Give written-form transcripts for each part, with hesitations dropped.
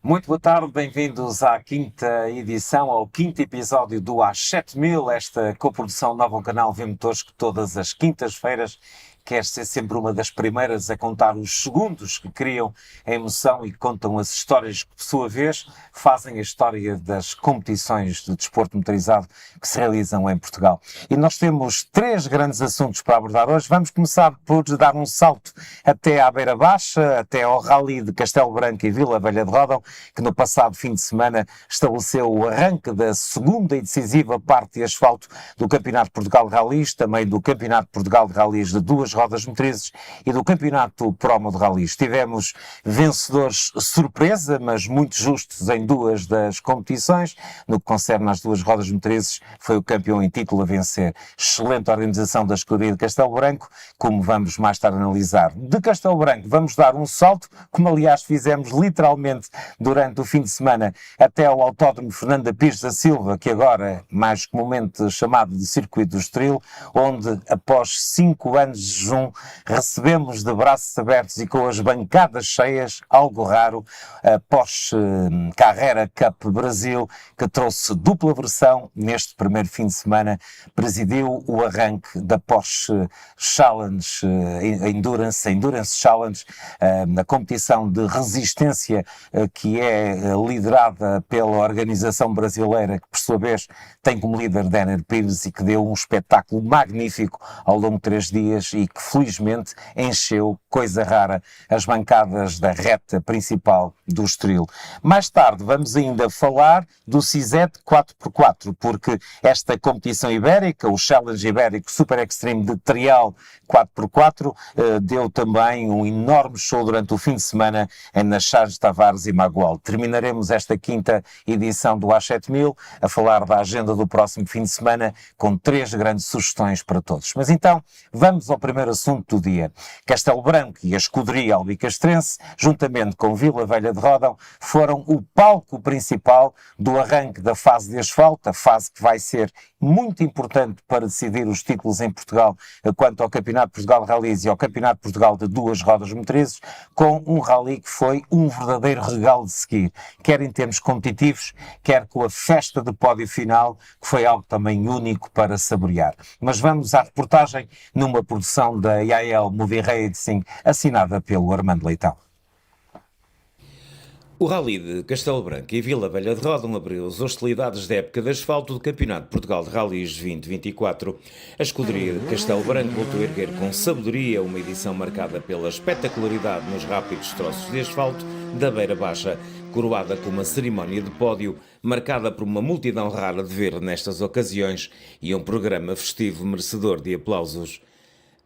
Muito boa tarde, bem-vindos à quinta edição, ao quinto episódio do Às 7000, esta coprodução nova ao canal V-Motores que todas as quintas-feiras quer ser sempre uma das primeiras a contar os segundos que criam a emoção e contam as histórias que, por sua vez, fazem a história das competições de desporto motorizado que se realizam em Portugal. E nós temos três grandes assuntos para abordar hoje. Vamos começar por dar um salto até à Beira Baixa, até ao Rally de Castelo Branco e Vila Velha de Ródão, que no passado fim de semana estabeleceu o arranque da segunda e decisiva parte de asfalto do Campeonato de Portugal de Rallys, também do Campeonato de Portugal de Rallys de duas rodas motrizes e do Campeonato Promo de Rallys. Tivemos vencedores surpresa, mas muito justos em duas das competições. No que concerne às duas rodas motrizes, foi o campeão em título a vencer. Excelente organização da escuderia de Castelo Branco, como vamos mais tarde analisar. De Castelo Branco vamos dar um salto, como aliás fizemos literalmente durante o fim de semana, até ao Autódromo Fernando Pires da Silva, que agora é mais comumente chamado de Circuito do Estoril, onde após 5 anos de jejum recebemos de braços abertos e com as bancadas cheias, algo raro, a Porsche Carrera Cup Brasil, que trouxe dupla versão neste primeiro fim de semana, presidiu o arranque da Porsche Challenge Endurance Challenge, na competição de resistência que é liderada pela organização brasileira, que por sua vez tem como líder Denner Pires e que deu um espetáculo magnífico ao longo de 3 dias e que felizmente encheu, coisa rara, as bancadas da reta principal do Estoril. Mais tarde vamos ainda falar do CISET 4x4, porque esta competição ibérica, o Challenge Ibérico Super Extreme de Trial 4x4, deu também um enorme show durante o fim de semana em Nachaz Tavares e Magual. Terminaremos esta quinta edição do Às 7000 a falar da agenda do próximo fim de semana com 3 grandes sugestões para todos. Mas então, vamos ao primeiro assunto do dia. Castelo Branco e a escuderia albicastrense, juntamente com Vila Velha de Ródão, foram o palco principal do arranque da fase de asfalto, a fase que vai ser muito importante para decidir os títulos em Portugal quanto ao Campeonato de Portugal de Rallys e ao Campeonato de Portugal de duas rodas motrizes, com um rally que foi um verdadeiro regalo de seguir, quer em termos competitivos, quer com a festa de pódio final, que foi algo também único para saborear. Mas vamos à reportagem numa produção da IAL Movie Racing, assinada pelo Armando Leitão. O Rally de Castelo Branco e Vila Velha de Ródão abriu as hostilidades da época de asfalto do Campeonato de Portugal de Rallys 2024. A escuderia de Castelo Branco voltou a erguer com sabedoria uma edição marcada pela espetacularidade nos rápidos troços de asfalto da Beira Baixa, coroada com uma cerimónia de pódio marcada por uma multidão rara de ver nestas ocasiões e um programa festivo merecedor de aplausos.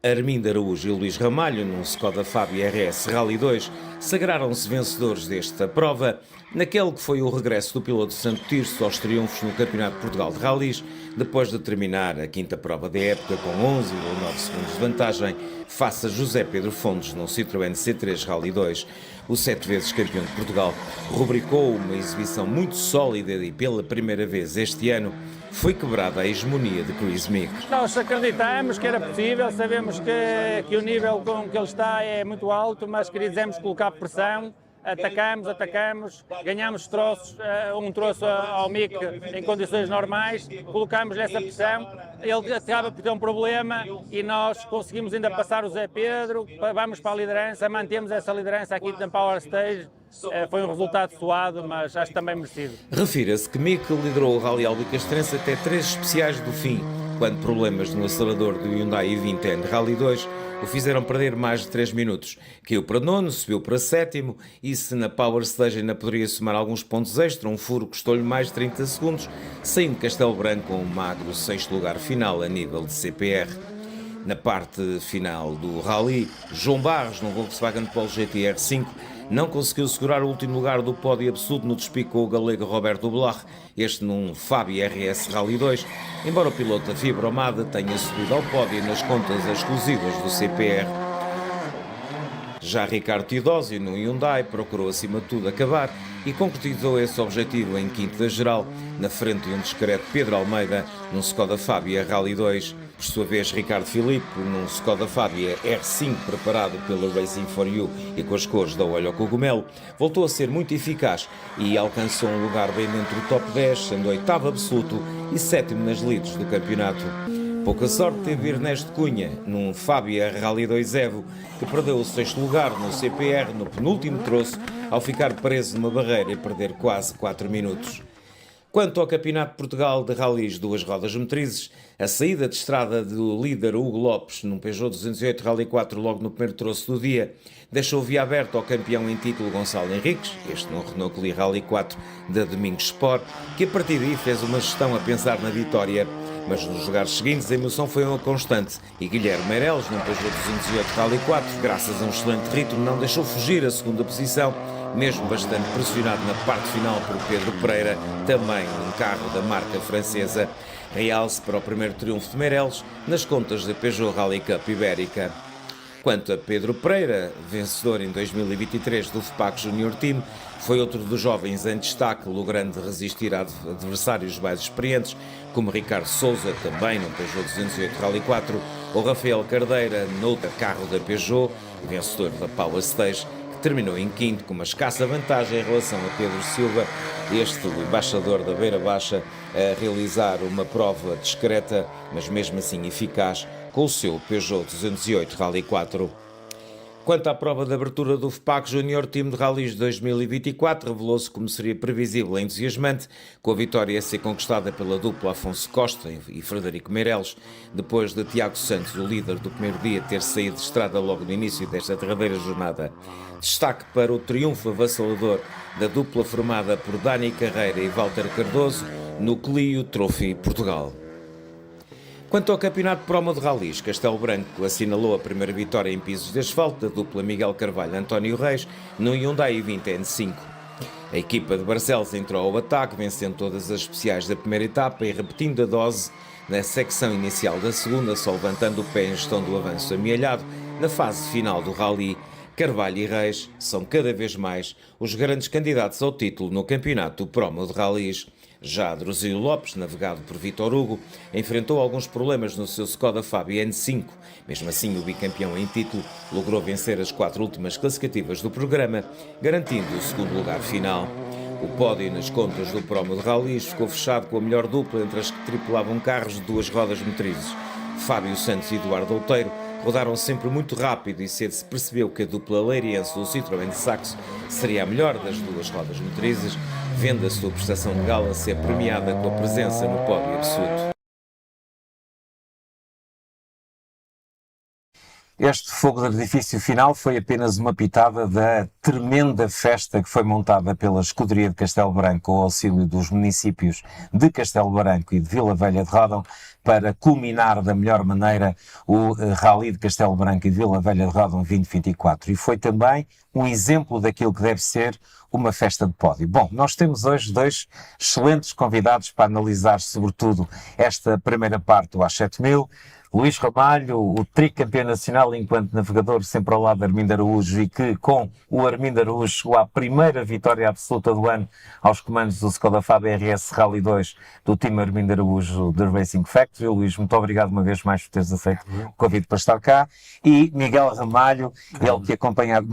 Armindo Araújo e Luís Ramalho, num Skoda Fabia RS Rally 2, sagraram-se vencedores desta prova, naquele que foi o regresso do piloto Santo Tirso aos triunfos no Campeonato de Portugal de Rallys, depois de terminar a quinta prova da época com 11,9 segundos de vantagem, face a José Pedro Fontes no Citroën C3 Rally 2. O 7 vezes campeão de Portugal rubricou uma exibição muito sólida e pela primeira vez este ano foi quebrada a hegemonia de Chris Meek. Nós acreditamos que era possível, sabemos que o nível com que ele está é muito alto, mas quisemos colocar pressão, atacamos, ganhamos troços, um troço ao Mick em condições normais, colocámos essa pressão, ele acaba por ter um problema e nós conseguimos ainda passar o Zé Pedro, vamos para a liderança, mantemos essa liderança aqui na Power Stage. Foi um resultado suado, mas acho também merecido. Refira-se que Mick liderou o Rally albicastrense até 3 especiais do fim, quando problemas no acelerador do Hyundai i20N Rally 2 o fizeram perder mais de 3 minutos. Caiu para nono, subiu para sétimo e se na Power Stage ainda poderia somar alguns pontos extra, um furo custou-lhe mais de 30 segundos, saindo Castelo Branco com um magro 6º lugar final a nível de CPR. Na parte final do Rally, João Barros, no Volkswagen Polo GT R5, não conseguiu segurar o último lugar do pódio absoluto no despique com o galego Roberto Blanc, este num Fabia RS Rally 2, embora o piloto da Fibra Omada tenha subido ao pódio nas contas exclusivas do CPR. Já Ricardo Teodósio, no Hyundai, procurou acima de tudo acabar e concretizou esse objetivo em quinto da geral, na frente de um discreto Pedro Almeida, num Skoda Fabia Rally 2. Por Por sua vez, Ricardo Filipe, num Skoda Fabia R5 preparado pela Racing for You e com as cores da Olho ao Cogumelo, voltou a ser muito eficaz e alcançou um lugar bem dentro do top 10, sendo oitavo absoluto e sétimo nas lides do campeonato. Pouca sorte teve Ernesto Cunha, num Fabia Rally 2 Evo, que perdeu o sexto lugar no CPR no penúltimo troço, ao ficar preso numa barreira e perder quase 4 minutos. Quanto ao Campeonato de Portugal de Rallys duas rodas motrizes, a saída de estrada do líder Hugo Lopes num Peugeot 208 Rally 4 logo no primeiro troço do dia deixou via aberta ao campeão em título Gonçalo Henriques, este no Renault Clio Rally 4 da Domingos Sport, que a partir daí fez uma gestão a pensar na vitória. Mas nos lugares seguintes a emoção foi uma constante e Guilherme Meireles, num Peugeot 208 Rally 4, graças a um excelente ritmo, não deixou fugir a segunda posição, mesmo bastante pressionado na parte final por Pedro Pereira, também num carro da marca francesa. Realce para o primeiro triunfo de Meireles nas contas da Peugeot Rally Cup Ibérica. Quanto a Pedro Pereira, vencedor em 2023 do FPAC Junior Team, foi outro dos jovens em destaque, logrando resistir a adversários mais experientes, como Ricardo Souza, também no Peugeot 208 Rally 4, ou Rafael Cardeira, noutro carro da Peugeot, vencedor da Power Stage, que terminou em quinto, com uma escassa vantagem em relação a Pedro Silva, este, o embaixador da Beira Baixa, a realizar uma prova discreta, mas mesmo assim eficaz, com o seu Peugeot 208 Rally 4. Quanto à prova de abertura do FPAC Junior Team de Rallys de 2024, revelou-se como seria previsível e entusiasmante, com a vitória a ser conquistada pela dupla Afonso Costa e Frederico Meireles, depois de Tiago Santos, o líder do primeiro dia, ter saído de estrada logo no início desta derradeira jornada. Destaque para o triunfo avassalador da dupla formada por Dani Carreira e Walter Cardoso no Clio Trophy Portugal. Quanto ao Campeonato de Promo de Rallys, Castelo Branco assinalou a primeira vitória em pisos de asfalto da dupla Miguel Carvalho e António Reis no Hyundai i20 N5. A equipa de Barcelos entrou ao ataque, vencendo todas as especiais da primeira etapa e repetindo a dose na secção inicial da segunda, só levantando o pé em gestão do avanço amealhado na fase final do Rally. Carvalho e Reis são cada vez mais os grandes candidatos ao título no Campeonato do Promo de Rallys. Já Druzilo Lopes, navegado por Vítor Hugo, enfrentou alguns problemas no seu Skoda Fabia N5. Mesmo assim, o bicampeão em título logrou vencer as 4 últimas classificativas do programa, garantindo o segundo lugar final. O pódio nas contas do Promo de Rallys ficou fechado com a melhor dupla entre as que tripulavam carros de duas rodas motrizes. Fábio Santos e Eduardo Outeiro rodaram sempre muito rápido e cedo se percebeu que a dupla leiriense do Citroën de Saxo seria a melhor das duas rodas motrizes, vendo a sua prestação de gala ser premiada com a presença no pódio absoluto. Este fogo de artifício final foi apenas uma pitada da tremenda festa que foi montada pela Escuderia de Castelo Branco com o auxílio dos municípios de Castelo Branco e de Vila Velha de Ródão para culminar da melhor maneira o Rally de Castelo Branco e de Vila Velha de Ródão 2024. E foi também um exemplo daquilo que deve ser uma festa de pódio. Bom, nós temos hoje dois excelentes convidados para analisar sobretudo esta primeira parte do A7000. Luís Ramalho, o tricampeão nacional enquanto navegador, sempre ao lado de Armindo Araújo, e que com o Armindo Araújo chegou à primeira vitória absoluta do ano aos comandos do Skoda Fabia RS Rally 2 do time Armindo Araújo da Racing Factory. Luís, muito obrigado uma vez mais por teres aceito o convite para estar cá. E Miguel Ramalho, ele que é acompanhado,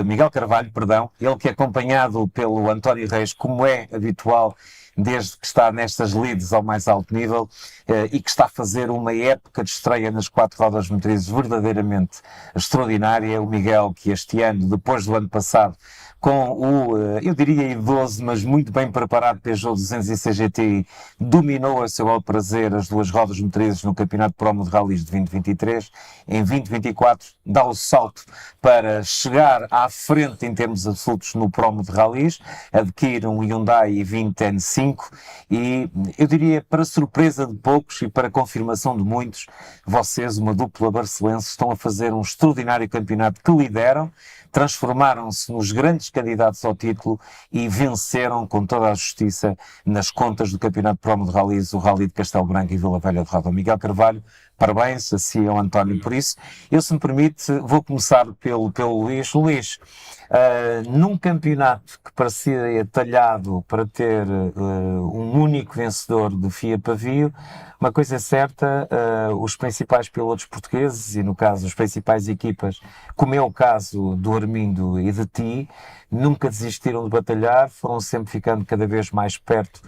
Miguel Carvalho, perdão, ele que é acompanhado pelo António Reis, como é habitual, desde que está nestas leads ao mais alto nível e que está a fazer uma época de estreia nas 4 rodas motrizes verdadeiramente extraordinária. O Miguel, que este ano, depois do ano passado, com o, eu diria idoso, mas muito bem preparado Peugeot 206 GTI, dominou a seu bel prazer as 2 rodas motrizes no Campeonato Promo de Rallys de 2023. Em 2024 dá o salto para chegar à frente em termos absolutos no Promo de Rallys, adquire um Hyundai i20 N5 e, eu diria, para surpresa de poucos e para confirmação de muitos, vocês, uma dupla barcelense, estão a fazer um extraordinário campeonato que lideram, transformaram-se nos grandes candidatos ao título e venceram com toda a justiça nas contas do Campeonato Promo de Rallys, o Rally de Castelo Branco e Vila Velha de Ródão. Miguel Carvalho, parabéns a si e ao António por isso. Eu, se me permite, vou começar pelo Luís. Luís, num campeonato que parecia talhado para ter um único vencedor do FIA Pavio, uma coisa é certa, os principais pilotos portugueses, e no caso as principais equipas, como é o caso do Armindo e de ti, nunca desistiram de batalhar, foram sempre ficando cada vez mais perto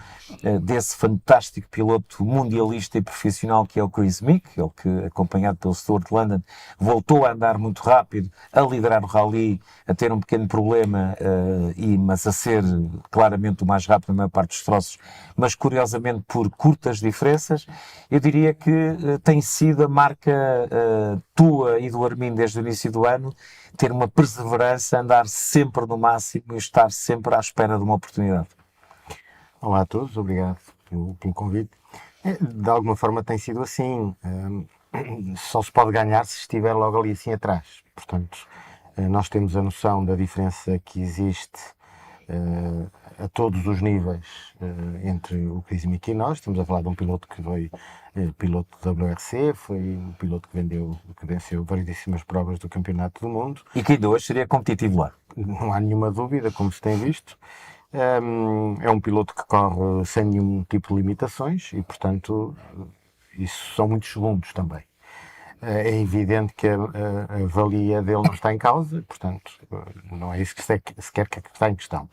desse fantástico piloto mundialista e profissional que é o Chris Meek, ele que, acompanhado pelo Stuart London, voltou a andar muito rápido, a liderar o rally, a ter um pequeno problema, mas a ser claramente o mais rápido na maior parte dos troços, mas curiosamente por curtas diferenças. Eu diria que tem sido a marca tua e do Armindo desde o início do ano, ter uma perseverança, andar sempre no máximo e estar sempre à espera de uma oportunidade. Olá a todos, obrigado pelo convite. De alguma forma tem sido assim, só se pode ganhar se estiver logo ali assim atrás. Portanto, nós temos a noção da diferença que existe a todos os níveis entre o Chris Meek e nós. Estamos a falar de um piloto que foi piloto da WRC, foi um piloto que venceu variedíssimas provas do Campeonato do Mundo. E que ainda hoje seria competitivo lá. Não há nenhuma dúvida, como se tem visto. É um piloto que corre sem nenhum tipo de limitações e, portanto, isso são muitos segundos também. É evidente que a valia dele não está em causa, portanto, não é isso que sequer que está em questão.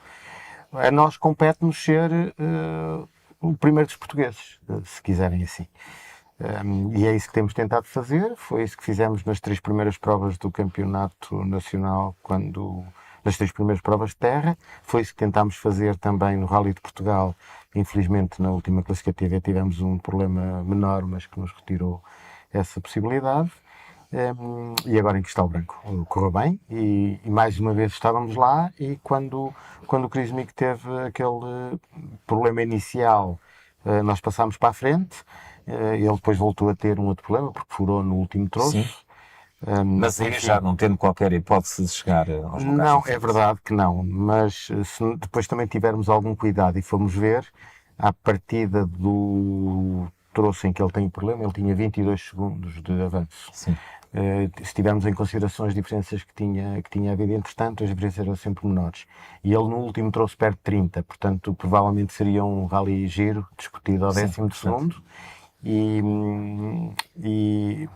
A nós compete-nos ser o primeiro dos portugueses, se quiserem assim. E é isso que temos tentado fazer, foi isso que fizemos nas 3 primeiras provas do Campeonato Nacional, nas 3 primeiras provas de terra, foi isso que tentámos fazer também no Rally de Portugal. Infelizmente, na última classificativa tivemos um problema menor, mas que nos retirou essa possibilidade. E agora em Castelo Branco correu bem e mais uma vez estávamos lá, e quando o Chris Meek teve aquele problema inicial, nós passámos para a frente. Ele depois voltou a ter um outro problema porque furou no último troço. Sim. Mas aí já não tendo qualquer hipótese de chegar aos lugares. Não, é verdade que não, mas se depois também tivermos algum cuidado e formos ver, à partida do troço em que ele tem o problema, ele tinha 22 segundos de avanço. Sim. Se tivermos em consideração as diferenças que tinha havido entretanto, as diferenças eram sempre menores. E ele no último trouxe perto de 30, portanto provavelmente seria um rally giro discutido ao 10º segundo. E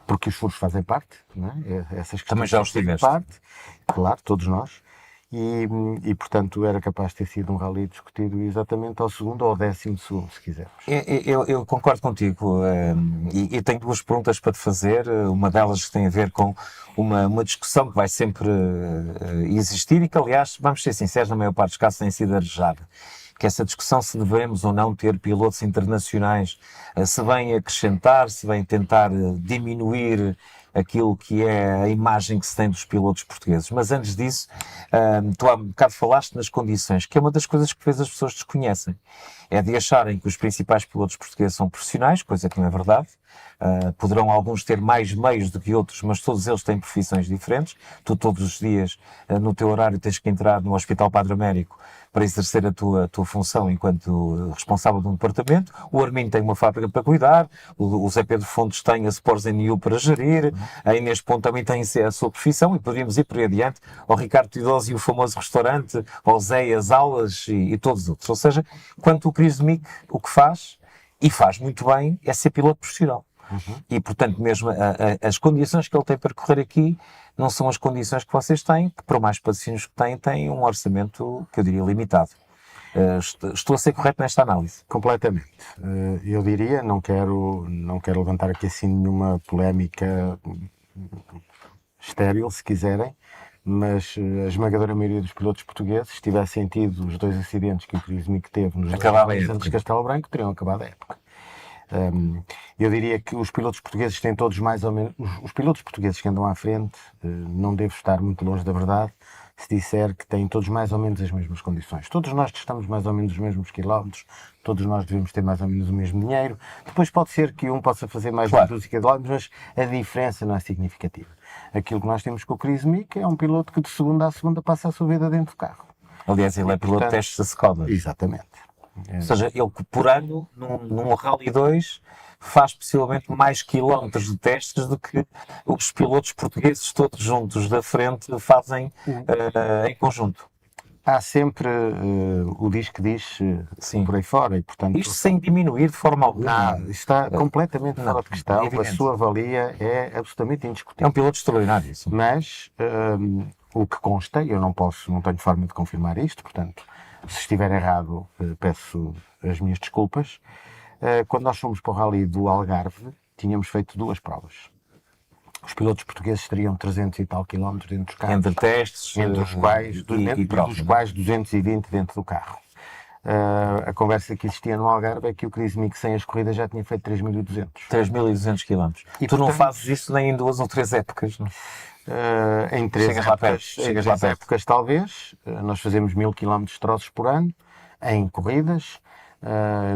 porque os furos fazem parte, não é? Essas também já os tiveste. Parte, claro, todos nós. E portanto era capaz de ter sido um rally discutido exatamente ao 2º ou ao 10º segundo, se quisermos. Eu concordo contigo, e tenho 2 perguntas para te fazer, uma delas que tem a ver com uma discussão que vai sempre existir e que, aliás, vamos ser sinceros, na maior parte dos casos tem sido arejada, que essa discussão se devemos ou não ter pilotos internacionais, se vem acrescentar, se vem tentar diminuir aquilo que é a imagem que se tem dos pilotos portugueses. Mas antes disso, tu há um bocado falaste nas condições, que é uma das coisas que às vezes as pessoas desconhecem. É de acharem que os principais pilotos portugueses são profissionais, coisa que não é verdade. Poderão alguns ter mais meios do que outros, mas todos eles têm profissões diferentes. Tu todos os dias, no teu horário, tens que entrar no Hospital Padre Américo para exercer a tua função enquanto responsável de um departamento. O Armindo tem uma fábrica para cuidar, o Zé Pedro Fontes tem a Sports NU para gerir, a Inês Ponte também tem a sua profissão, e poderíamos ir por aí adiante, ao Ricardo Tidose e o famoso restaurante, ao Zé e as aulas e todos os outros. Ou seja, quanto o Chris Meek, o que faz, e faz muito bem, é ser piloto profissional. E, portanto, mesmo as condições que ele tem para correr aqui não são as condições que vocês têm, que por mais patrocínios que têm um orçamento, que eu diria, limitado. Estou a ser correto nesta análise? Completamente. Eu diria, não quero levantar aqui assim nenhuma polémica estéril, se quiserem, mas a esmagadora maioria dos pilotos portugueses, se tivessem tido os 2 acidentes que o Chris Meek teve nos anos de Castelo Branco, teriam acabado a época. Eu diria que os pilotos portugueses têm todos mais ou menos... Os pilotos portugueses que andam à frente, não devo estar muito longe da verdade, se disser que têm todos mais ou menos as mesmas condições. Todos nós testamos mais ou menos os mesmos quilómetros, todos nós devemos ter mais ou menos o mesmo dinheiro. Depois pode ser que um possa fazer mais de 12 quilómetros, mas a diferença não é significativa. Aquilo que nós temos com o Chris Meek é um piloto que de segunda a segunda passa a sua vida dentro do carro. Aliás, ele é piloto de testes da Skoda. Exatamente. Ou seja, ele por ano, num Rally 2, faz possivelmente mais quilómetros de testes do que os pilotos portugueses todos juntos da frente fazem em conjunto. Há sempre o diz que diz Sim. por aí fora e, portanto, Isto sem diminuir de forma alguma. está completamente fora de questão. A evidente. sua valia é absolutamente É indiscutível. um piloto extraordinário. Sim. Mas o que consta, eu não tenho forma de confirmar isto, portanto, se estiver errado, peço as minhas desculpas. Quando nós fomos para o Rally do Algarve, tínhamos feito 2 provas. Os pilotos portugueses teriam 300 e tal quilómetros dentro dos carros, Entre testes entre os quais, e provas, dos quais 220 dentro do carro. A conversa que existia no Algarve é que o Chris Mick, sem as corridas, já tinha feito 3.200. 3.200 km. E, Tu não portanto, fazes isso nem em 2 ou 3 épocas, não? Em 3 Chegas lá perto, chegas lá perto. épocas, talvez. Nós fazemos 1.000 km de troços por ano, em corridas.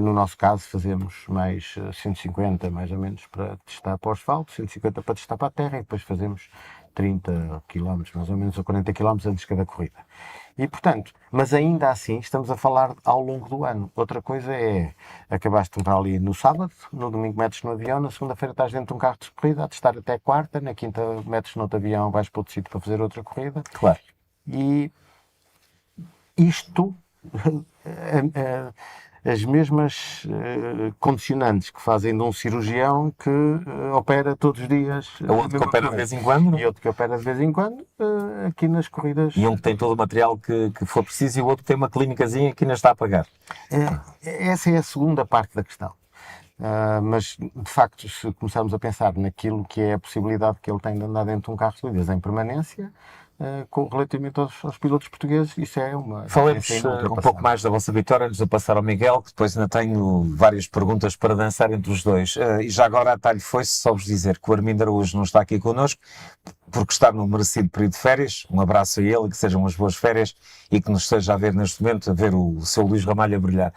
No nosso caso, fazemos mais 150, mais ou menos, para testar para o asfalto, 150 para testar para a terra, e depois fazemos 30 km, mais ou menos, ou 40 km antes de cada corrida. E, portanto, mas ainda assim, estamos a falar ao longo do ano. Outra coisa é, acabaste de rally no sábado, no domingo metes no avião, na segunda-feira estás dentro de um carro de corrida, a testar até quarta, na quinta metes no outro avião, vais para outro sítio para fazer outra corrida. Claro. E isto, as mesmas condicionantes que fazem de um cirurgião que opera todos os dias. A outro que opera de vez em quando. E outro que opera de vez em quando, aqui nas corridas. E um que tem todo o material que for preciso e o outro tem uma clínicazinha que ainda está a pagar. Essa é a segunda parte da questão. Mas, de facto, se começarmos a pensar naquilo que é a possibilidade que ele tem de andar dentro de um carro de corridas em permanência, relativamente aos pilotos portugueses, isso é uma... Falemos é um pouco mais da vossa vitória antes de eu passar ao Miguel, que depois ainda tenho várias perguntas para dançar entre os dois. E já agora, a talho foi-se, só vos dizer que o Armindo Araújo não está aqui connosco, porque está num merecido período de férias. Um abraço a ele e que sejam umas boas férias e que nos esteja a ver neste momento, a ver o seu Luís Ramalho a brilhar.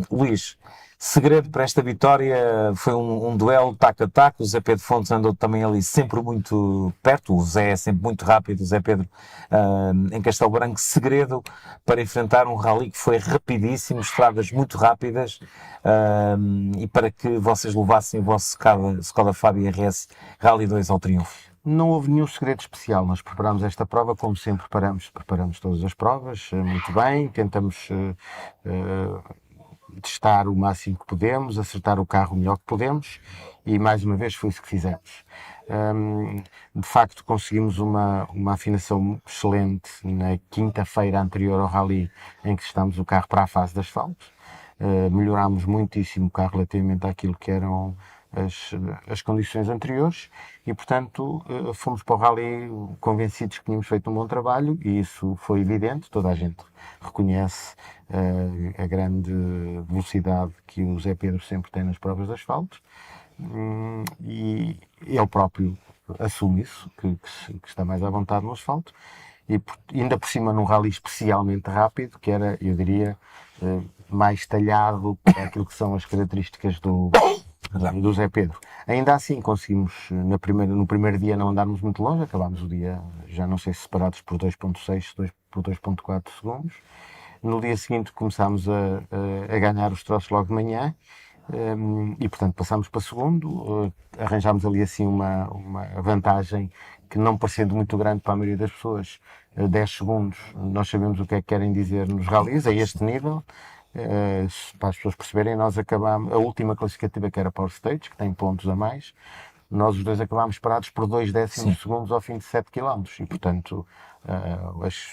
Luís, segredo para esta vitória foi um duelo taco a taco. O Zé Pedro Fontes andou também ali sempre muito perto, o Zé é sempre muito rápido, o Zé Pedro em Castelo Branco. Segredo para enfrentar um rally que foi rapidíssimo, estradas muito rápidas, e para que vocês levassem o vosso Skoda Fabia RS Rally 2 ao triunfo. Não houve nenhum segredo especial. Nós preparámos esta prova como sempre preparamos todas as provas muito bem, tentamos testar o máximo que podemos, acertar o carro o melhor que podemos, e mais uma vez foi isso que fizemos. De facto, conseguimos uma afinação excelente na quinta-feira anterior ao rally, em que testámos o carro para a fase de asfalto. Melhorámos muitíssimo o carro relativamente àquilo que eram as condições anteriores e, portanto, fomos para o rally convencidos que tínhamos feito um bom trabalho, e isso foi evidente. Toda a gente reconhece a grande velocidade que o Zé Pedro sempre tem nas provas de asfalto, e ele próprio assume isso, que está mais à vontade no asfalto, e ainda por cima num rally especialmente rápido, que era, eu diria, mais talhado para aquilo que são as características do Zé Pedro. Ainda assim conseguimos no primeiro dia não andarmos muito longe, acabámos o dia, já não sei, separados por 2.6, por 2.4 segundos. No dia seguinte começámos a ganhar os troços logo de manhã, e portanto passámos para segundo, arranjámos ali assim uma vantagem que, não parecendo muito grande para a maioria das pessoas, 10 segundos, nós sabemos o que é que querem dizer nos rallies a este nível. Para as pessoas perceberem, nós acabámos, a última classificativa, que era Power Stage, que tem pontos a mais, nós os dois acabámos parados por 2 décimos de segundos ao fim de 7 km, e portanto as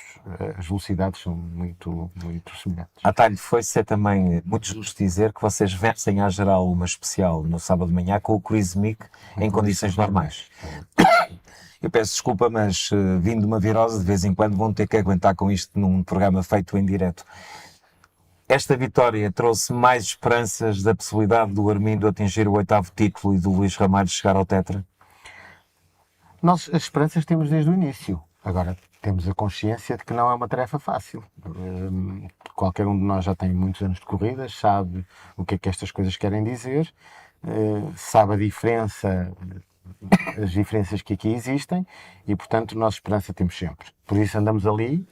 velocidades são muito, muito semelhantes. A talho foi ser também muito justo dizer que vocês vencem à geral uma especial no sábado de manhã com o Chris Mick em condições normais. Eu peço desculpa, mas vindo de uma virose, de vez em quando vão ter que aguentar com isto num programa feito em direto. Esta vitória trouxe mais esperanças da possibilidade do Armindo atingir o 8º título e do Luís Ramalho chegar ao Tetra? Nós as esperanças temos desde o início. Agora, temos a consciência de que não é uma tarefa fácil. Qualquer um de nós já tem muitos anos de corridas, sabe o que é que estas coisas querem dizer, sabe as diferenças que aqui existem, e portanto, nossa esperança temos sempre. Por isso andamos ali.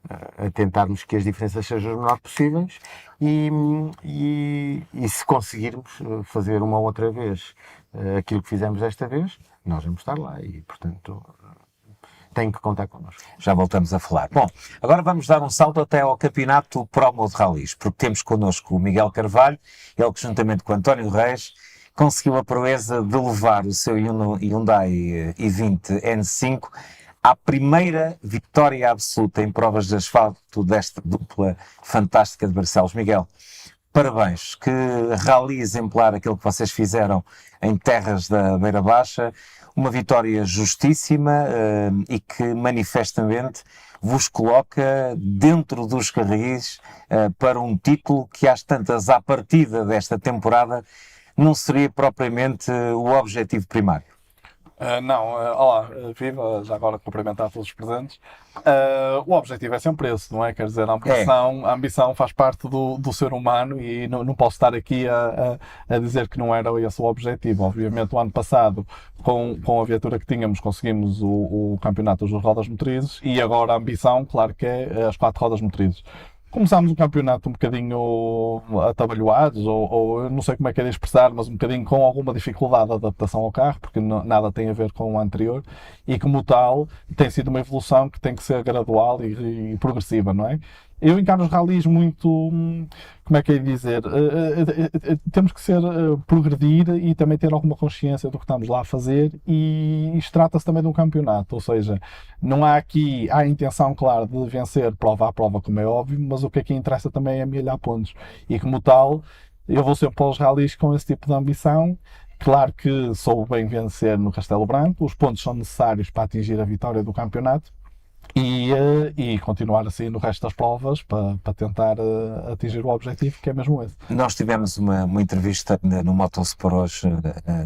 a tentarmos que as diferenças sejam as menores possíveis e se conseguirmos fazer uma outra vez aquilo que fizemos desta vez, nós vamos estar lá e, portanto, tem que contar connosco. Já voltamos a falar. Bom, agora vamos dar um salto até ao campeonato Promo de Rallys, porque temos connosco o Miguel Carvalho, ele que juntamente com o António Reis conseguiu a proeza de levar o seu Hyundai i20 N5 à primeira vitória absoluta em provas de asfalto desta dupla fantástica de Barcelos. Miguel, parabéns, que rally exemplar aquele que vocês fizeram em terras da Beira Baixa, uma vitória justíssima e que manifestamente vos coloca dentro dos carris para um título que às tantas à partida desta temporada não seria propriamente o objetivo primário. Olá, viva, já agora cumprimentar todos os presentes. O objetivo é sempre esse, não é? Quer dizer, a ambição faz parte do ser humano e não posso estar aqui a dizer que não era esse o objetivo. Obviamente, o ano passado, com a viatura que tínhamos, conseguimos o campeonato das rodas motrizes e agora a ambição, claro que é as 4 rodas motrizes. Começámos o campeonato um bocadinho atabalhoados, ou não sei como é que é de expressar, mas um bocadinho com alguma dificuldade de adaptação ao carro, porque nada tem a ver com o anterior, e como tal, tem sido uma evolução que tem que ser gradual e progressiva, não é? Eu encaro os rallies muito, como é que é de dizer, temos que progredir e também ter alguma consciência do que estamos lá a fazer e isto trata-se também de um campeonato, ou seja, não há aqui, há a intenção, claro, de vencer prova a prova, como é óbvio, mas o que aqui interessa também é amelhar pontos e como tal, eu vou sempre para os rallies com esse tipo de ambição. Claro que soube bem vencer no Castelo Branco, os pontos são necessários para atingir a vitória do campeonato, e continuar assim no resto das provas para tentar atingir o objetivo, que é mesmo esse. Nós tivemos uma entrevista no Motosport hoje,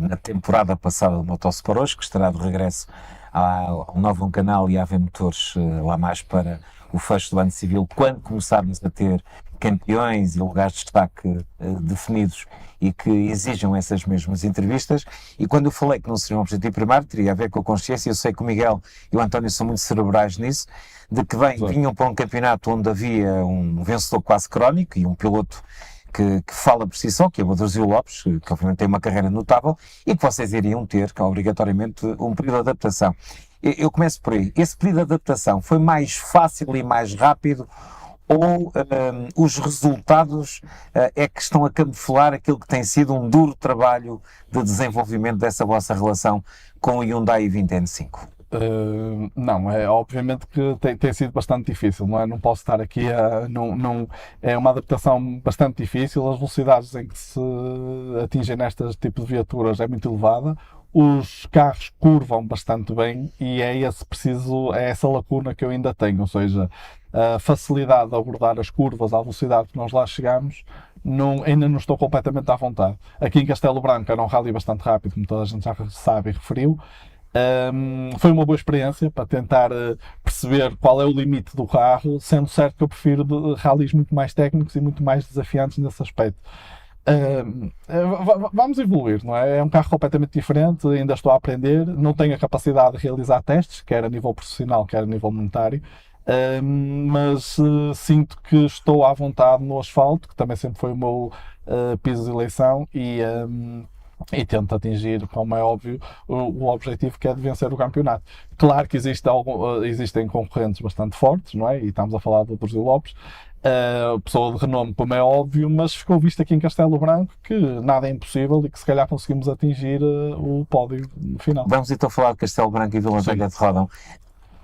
na temporada passada do Motosport hoje, que estará de regresso ao novo canal e à AV Motores lá mais para o fecho do ano civil, quando começarmos a ter campeões e lugares de destaque definidos e que exijam essas mesmas entrevistas. E quando eu falei que não seria um objetivo primário, teria a ver com a consciência, eu sei que o Miguel e o António são muito cerebrais nisso, de que vinham para um campeonato onde havia um vencedor quase crónico e um piloto que fala por si só, que é o Adruzio Lopes, que obviamente tem uma carreira notável, e que vocês iriam ter, que é obrigatoriamente, um período de adaptação. Eu começo por aí. Esse período de adaptação foi mais fácil e mais rápido, ou os resultados é que estão a camuflar aquilo que tem sido um duro trabalho de desenvolvimento dessa vossa relação com o Hyundai i20 N5? Não, obviamente que tem sido bastante difícil, não é? Não posso estar aqui é uma adaptação bastante difícil, as velocidades em que se atingem nestas tipos de viaturas é muito elevada, os carros curvam bastante bem e é essa lacuna que eu ainda tenho, ou seja, a facilidade de abordar as curvas à velocidade que nós lá chegamos, ainda não estou completamente à vontade. Aqui em Castelo Branco era um rally bastante rápido, como toda a gente já sabe e referiu. Foi uma boa experiência para tentar perceber qual é o limite do carro, sendo certo que eu prefiro rallies muito mais técnicos e muito mais desafiantes nesse aspecto. Vamos evoluir, não é? É um carro completamente diferente, ainda estou a aprender, não tenho a capacidade de realizar testes, quer a nível profissional, quer a nível monetário, mas sinto que estou à vontade no asfalto, que também sempre foi o meu piso de eleição, e tento atingir, como é óbvio, o objetivo, que é de vencer o campeonato. Claro que existem concorrentes bastante fortes, não é? E estamos a falar do Adruzio Lopes, pessoa de renome, como é óbvio, mas ficou visto aqui em Castelo Branco que nada é impossível e que se calhar conseguimos atingir o pódio no final. Vamos então falar de Castelo Branco e Vila Velha de Ródão.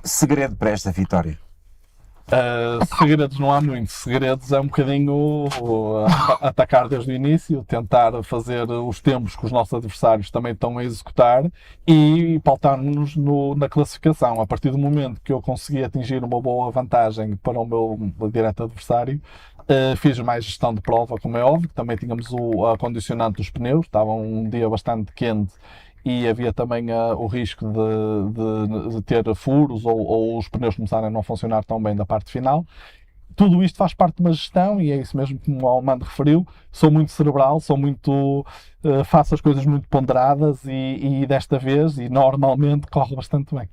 Segredo para esta vitória? Segredos não há muito, segredos é um bocadinho atacar desde o início, tentar fazer os tempos que os nossos adversários também estão a executar e pautar-nos na classificação. A partir do momento que eu consegui atingir uma boa vantagem para o meu direto adversário, fiz mais gestão de prova, como é óbvio, também tínhamos o acondicionante dos pneus, estava um dia bastante quente e havia também o risco de ter furos ou os pneus começarem a não funcionar tão bem da parte final. Tudo isto faz parte de uma gestão e é isso mesmo como o Almando referiu. Sou muito cerebral, faço as coisas muito ponderadas e desta vez, e normalmente, corre bastante bem.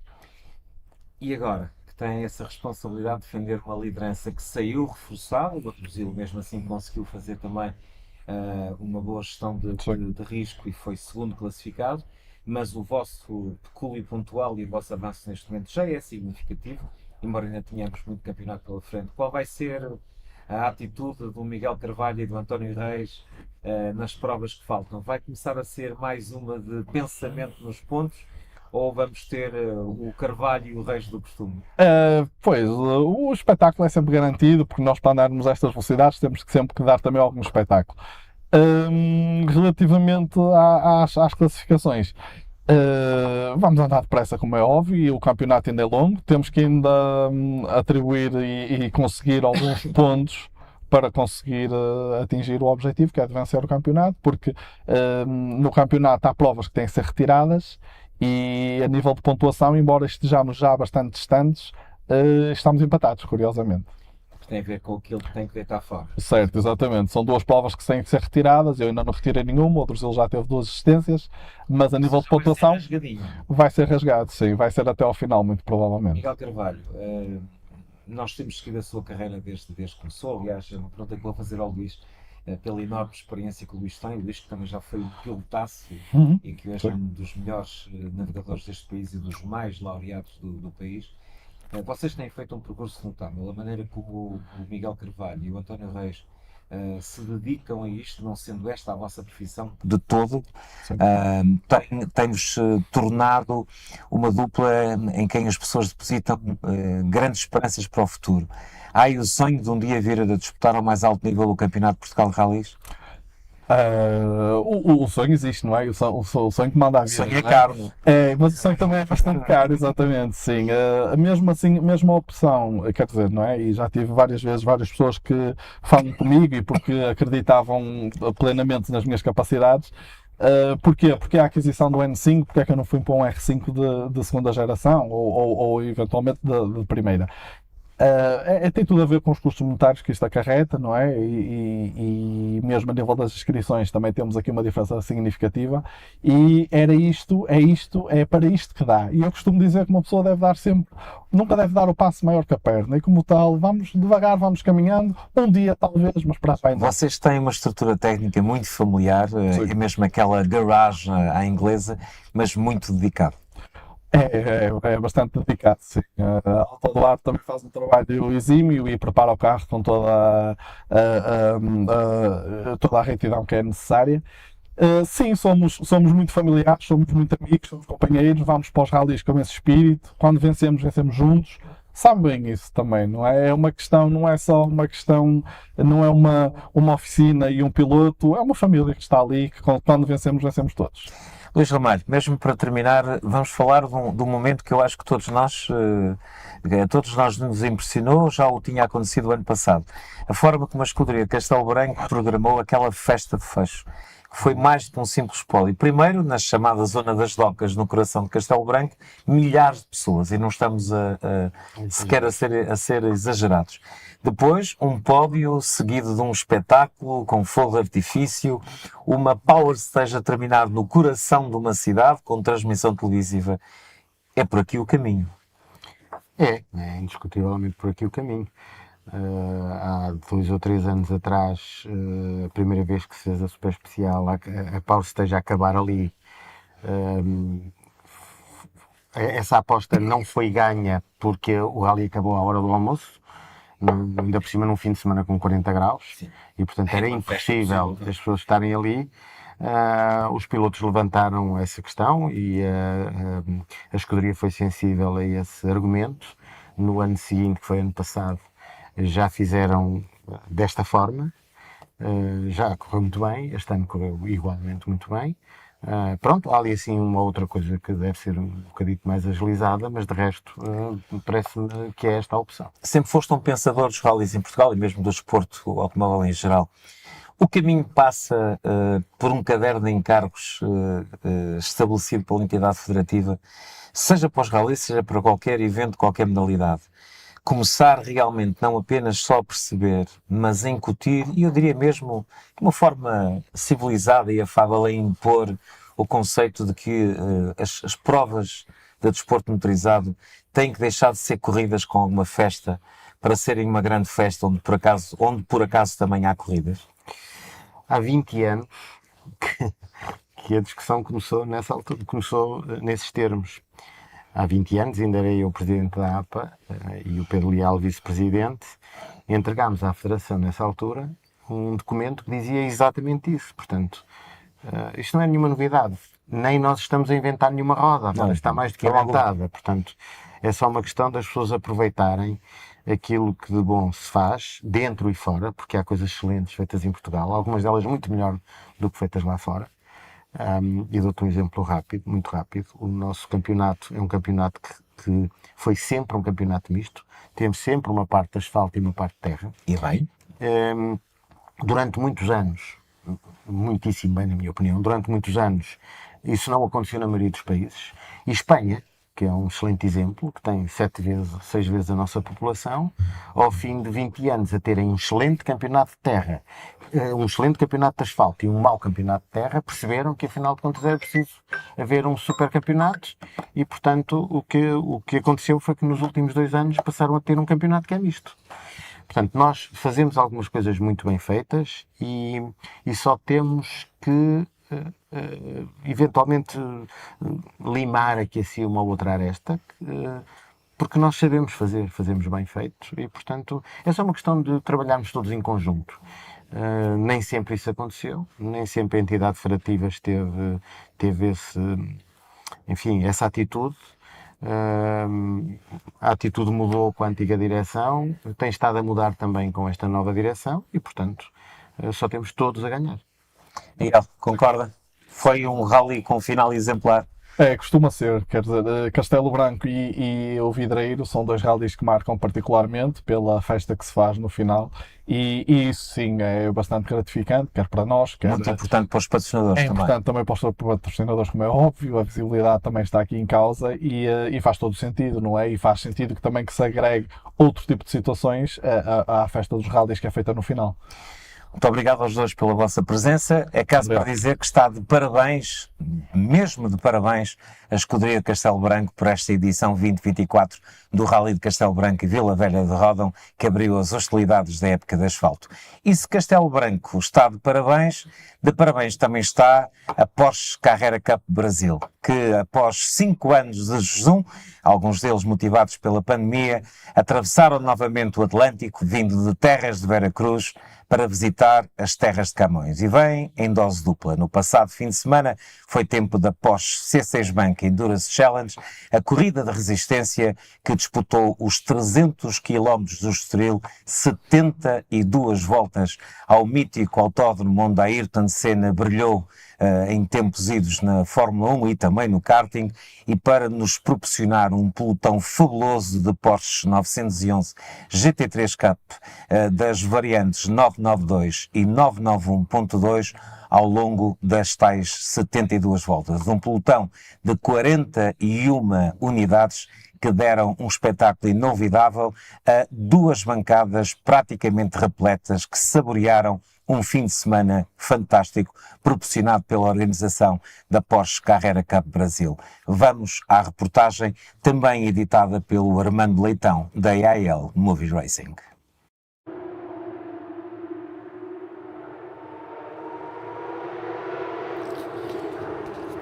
E agora que tem essa responsabilidade de defender uma liderança que saiu reforçada, o Brasil mesmo assim conseguiu fazer também uma boa gestão de risco e foi segundo classificado, mas o vosso pecúlio pontual e o vosso avanço neste momento já é significativo, embora ainda tenhamos muito campeonato pela frente. Qual vai ser a atitude do Miguel Carvalho e do António Reis nas provas que faltam? Vai começar a ser mais uma de pensamento nos pontos ou vamos ter o Carvalho e o Reis do costume? Pois, o espetáculo é sempre garantido, porque nós para andarmos a estas velocidades temos que sempre que dar também algum espetáculo. Relativamente às classificações, vamos andar depressa, como é óbvio, e o campeonato ainda é longo, temos que ainda atribuir e conseguir alguns pontos para conseguir atingir o objetivo, que é de vencer o campeonato, porque no campeonato há provas que têm que ser retiradas e a nível de pontuação, embora estejamos já bastante distantes, estamos empatados, curiosamente. Tem a ver com aquilo que tem que deitar fora. Certo, exatamente. São duas provas que têm que ser retiradas. Eu ainda não retirei nenhuma, o Brasil já teve 2 assistências, mas a nível de pontuação vai ser rasgado, sim, vai ser até ao final, muito provavelmente. Miguel Carvalho, nós temos seguido a sua carreira desde que começou. Aliás, é uma pergunta que vou fazer ao Luís, pela enorme experiência que o Luís tem. O Luís que também já foi um pilotaço e que hoje é um dos melhores navegadores deste país e dos mais laureados do país. Vocês têm feito um percurso notável. A maneira como o Miguel Carvalho e o António Reis se dedicam a isto, não sendo esta a vossa profissão de todo, tem-vos tornado uma dupla em quem as pessoas depositam grandes esperanças para o futuro. Há aí o sonho de um dia vir a disputar ao mais alto nível o Campeonato de Portugal de Rallys? O sonho existe, não é? O sonho que manda a vida. O sonho é caro. Mas o sonho também é bastante caro, exatamente, sim. Mesmo assim, mesmo a opção, quer dizer, não é? E já tive várias vezes várias pessoas que falam comigo e porque acreditavam plenamente nas minhas capacidades. Porquê? Porque a aquisição do N5, porque é que eu não fui para um R5 de segunda geração ou eventualmente de primeira? Tem tudo a ver com os custos monetários que isto acarreta, não é? E mesmo a nível das inscrições também temos aqui uma diferença significativa e é para isto que dá. E eu costumo dizer que uma pessoa deve dar sempre, nunca deve dar o passo maior que a perna e como tal, vamos devagar, vamos caminhando, um dia talvez, mas para a frente. Vocês têm uma estrutura técnica muito familiar, é mesmo aquela garage à inglesa, mas muito dedicada. É bastante dedicado, sim. A Alta do Ar também faz um trabalho exímio e prepara o carro com toda a retidão que é necessária. Sim, somos muito familiares, somos muito amigos, somos companheiros, vamos para os rallies com esse espírito. Quando vencemos juntos. Sabe bem isso também, não é? É uma questão, não é só uma questão, não é uma oficina e um piloto, é uma família que está ali, que quando vencemos todos. Luís Ramalho, mesmo para terminar, vamos falar de um momento que eu acho que todos nós nos impressionou, já o tinha acontecido o ano passado. A forma como a escuderia de Castelo Branco programou aquela festa de fecho, que foi mais do que um simples pódio. Primeiro, na chamada Zona das Docas, no coração de Castelo Branco, milhares de pessoas, e não estamos sequer a ser exagerados. Depois, um pódio seguido de um espetáculo com fogo de artifício, uma power stage a terminar no coração de uma cidade com transmissão televisiva. É por aqui o caminho. É indiscutivelmente por aqui o caminho. Há 2 ou 3 anos atrás, a primeira vez que se fez a super especial, a power stage a acabar ali. Essa aposta não foi ganha porque o rally acabou à hora do almoço. Ainda por cima num fim de semana com 40 graus. Sim. E portanto era impossível as pessoas estarem ali. Os pilotos levantaram essa questão e a escuderia foi sensível a esse argumento. No ano seguinte, que foi ano passado, já fizeram desta forma, já correu muito bem, este ano correu igualmente muito bem. Pronto, há ali assim uma outra coisa que deve ser um bocadinho mais agilizada, mas de resto parece-me que é esta a opção. Sempre foste um pensador dos rallies em Portugal e mesmo do desporto automóvel em geral. O caminho passa por um caderno de encargos estabelecido pela entidade federativa, seja para os rallies, seja para qualquer evento, qualquer modalidade. Começar realmente não apenas só a perceber, mas a incutir, e eu diria mesmo de uma forma civilizada e afável, a impor o conceito de que as provas de desporto motorizado têm que deixar de ser corridas com alguma festa para serem uma grande festa onde por acaso também há corridas? Há 20 anos que a discussão começou nessa altura, começou nesses termos. Há 20 anos, ainda era eu o presidente da APA e o Pedro Leal vice-presidente, entregámos à Federação, nessa altura, um documento que dizia exatamente isso. Portanto, isto não é nenhuma novidade. Nem nós estamos a inventar nenhuma roda, agora está mais do que inventada. Portanto, é só uma questão das pessoas aproveitarem aquilo que de bom se faz, dentro e fora, porque há coisas excelentes feitas em Portugal, algumas delas muito melhor do que feitas lá fora. E dou-te um exemplo rápido, muito rápido. O nosso campeonato é um campeonato que foi sempre um campeonato misto. Temos sempre uma parte de asfalto e uma parte de terra. E bem? Durante muitos anos, muitíssimo bem na minha opinião, durante muitos anos isso não aconteceu na maioria dos países. E Espanha, que é um excelente exemplo, que tem 6 vezes a nossa população, ao fim de 20 anos a terem um excelente campeonato de terra, um excelente campeonato de asfalto e um mau campeonato de terra, perceberam que afinal de contas era preciso haver um super campeonato e, portanto, o que aconteceu foi que nos últimos 2 anos passaram a ter um campeonato que é misto. Portanto, nós fazemos algumas coisas muito bem feitas e só temos que eventualmente limar aqui assim uma outra aresta, porque nós sabemos fazer, fazemos bem feito e, portanto, é só uma questão de trabalharmos todos em conjunto. Nem sempre isso aconteceu, nem sempre a entidade federativa teve essa atitude. A atitude mudou com a antiga direção, tem estado a mudar também com esta nova direção e, portanto, só temos todos a ganhar. Miguel, concorda? Foi um rally com final exemplar. Costuma ser, quer dizer, Castelo Branco e o Vidreiro são 2 rallies que marcam particularmente pela festa que se faz no final e isso sim é bastante gratificante, quer para nós, quer... Muito importante para os patrocinadores também. É importante também para os patrocinadores, como é óbvio, a visibilidade também está aqui em causa e faz todo o sentido, não é? E faz sentido que também que se agregue outro tipo de situações à festa dos rallies que é feita no final. Muito obrigado aos dois pela vossa presença. É caso para dizer que está de parabéns, mesmo de parabéns, a Escuderia de Castelo Branco por esta edição 2024 do Rally de Castelo Branco e Vila Velha de Ródão, que abriu as hostilidades da época de asfalto. E se Castelo Branco está de parabéns também está a Porsche Carrera Cup Brasil, que após 5 anos de jejum, alguns deles motivados pela pandemia, atravessaram novamente o Atlântico, vindo de terras de Veracruz, para visitar as terras de Camões. E vem em dose dupla. No passado fim de semana foi tempo da Porsche C6 Bank Endurance Challenge, a corrida de resistência que disputou os 300 km do Estoril, 72 voltas ao mítico autódromo onde Ayrton Senna brilhou em tempos idos na Fórmula 1 e também no karting, e para nos proporcionar um pelotão fabuloso de Porsche 911 GT3 Cup das variantes 992 e 991.2 ao longo das tais 72 voltas. Um pelotão de 41 unidades que deram um espetáculo inolvidável a 2 bancadas praticamente repletas que saborearam um fim de semana fantástico proporcionado pela organização da Porsche Carrera Cup Brasil. Vamos à reportagem, também editada pelo Armando Leitão, da AIL Movie Racing.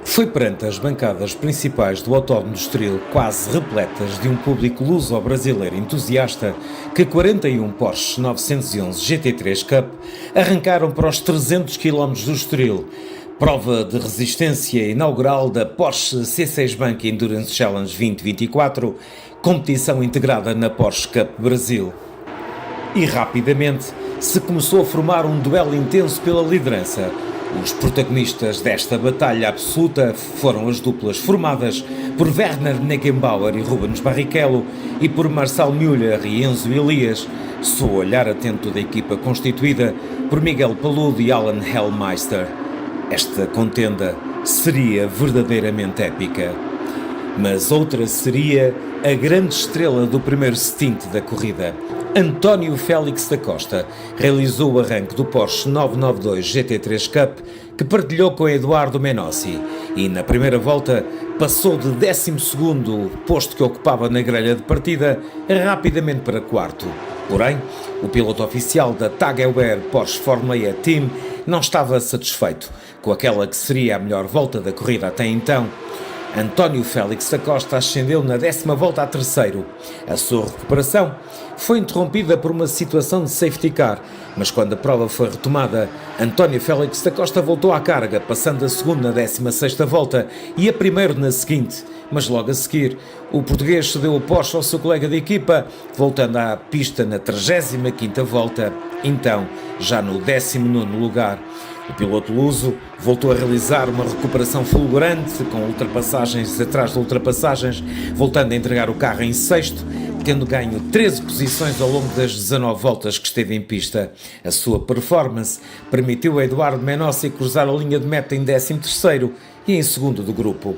Foi perante as bancadas principais do Autódromo do Estoril, quase repletas de um público luso-brasileiro entusiasta, que 41 Porsche 911 GT3 Cup arrancaram para os 300 km do Estoril, prova de resistência inaugural da Porsche C6 Bank Endurance Challenge 2024, competição integrada na Porsche Cup Brasil. E rapidamente se começou a formar um duelo intenso pela liderança. Os protagonistas desta batalha absoluta foram as duplas formadas por Werner Neckenbauer e Rubens Barrichello e por Marcel Müller e Enzo Elias, sob o olhar atento da equipa constituída por Miguel Paludo e Alan Hellmeister. Esta contenda seria verdadeiramente épica. Mas outra seria a grande estrela do primeiro stint da corrida. António Félix da Costa realizou o arranque do Porsche 992 GT3 Cup, que partilhou com Eduardo Menossi, e na primeira volta passou de 12º posto que ocupava na grelha de partida rapidamente para 4º. Porém, o piloto oficial da TAG Heuer Porsche Fórmula E Team não estava satisfeito com aquela que seria a melhor volta da corrida até então. António Félix da Costa ascendeu na 10ª volta a 3º. A sua recuperação foi interrompida por uma situação de safety car, mas quando a prova foi retomada, António Félix da Costa voltou à carga, passando a segunda na 16ª volta e a primeiro na seguinte. Mas logo a seguir, o português cedeu o Porsche ao seu colega de equipa, voltando à pista na 35ª volta, então já no 19º lugar. O piloto luso voltou a realizar uma recuperação fulgurante, com ultrapassagens atrás de ultrapassagens, voltando a entregar o carro em 6º, tendo ganho 13 posições ao longo das 19 voltas que esteve em pista. A sua performance permitiu a Eduardo Menossi cruzar a linha de meta em 13º e em 2º do grupo.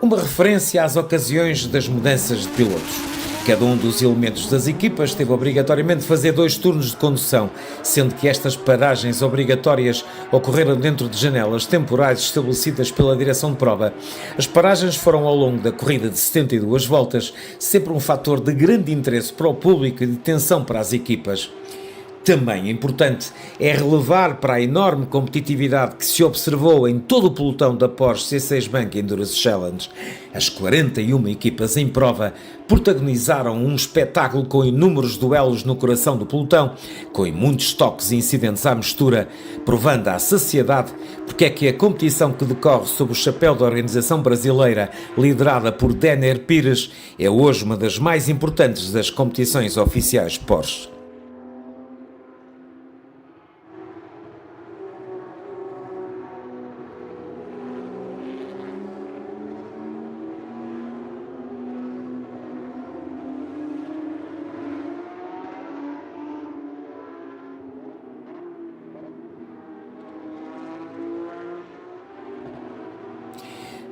Uma referência às ocasiões das mudanças de pilotos. Cada um dos elementos das equipas teve obrigatoriamente de fazer 2 turnos de condução, sendo que estas paragens obrigatórias ocorreram dentro de janelas temporais estabelecidas pela direção de prova. As paragens foram ao longo da corrida de 72 voltas, sempre um fator de grande interesse para o público e de tensão para as equipas. Também importante é relevar para a enorme competitividade que se observou em todo o pelotão da Porsche C6 Bank Endurance Challenge. As 41 equipas em prova protagonizaram um espetáculo com inúmeros duelos no coração do pelotão, com muitos toques e incidentes à mistura, provando à saciedade porque é que a competição que decorre sob o chapéu da organização brasileira, liderada por Denner Pires, é hoje uma das mais importantes das competições oficiais Porsche.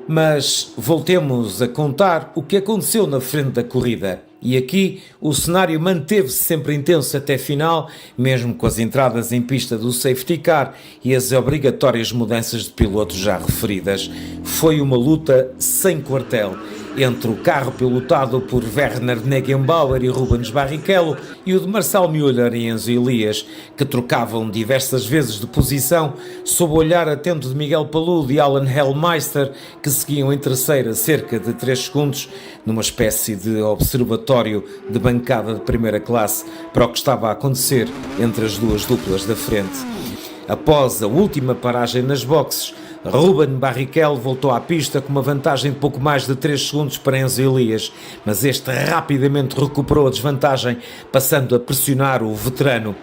Mas voltemos a contar o que aconteceu na frente da corrida. E aqui o cenário manteve-se sempre intenso até final, mesmo com as entradas em pista do safety car e as obrigatórias mudanças de pilotos já referidas. Foi uma luta sem quartel entre o carro pilotado por Werner Negenbauer e Rubens Barrichello e o de Marcel Müller e Enzo Elias, que trocavam diversas vezes de posição sob o olhar atento de Miguel Paludo e Alan Hellmeister, que seguiam em terceira a cerca de 3 segundos, numa espécie de observatório de bancada de primeira classe para o que estava a acontecer entre as duas duplas da frente. Após a última paragem nas boxes, Ruben Barrichello voltou à pista com uma vantagem de pouco mais de 3 segundos para Enzo Elias, mas este rapidamente recuperou a desvantagem, passando a pressionar o veterano.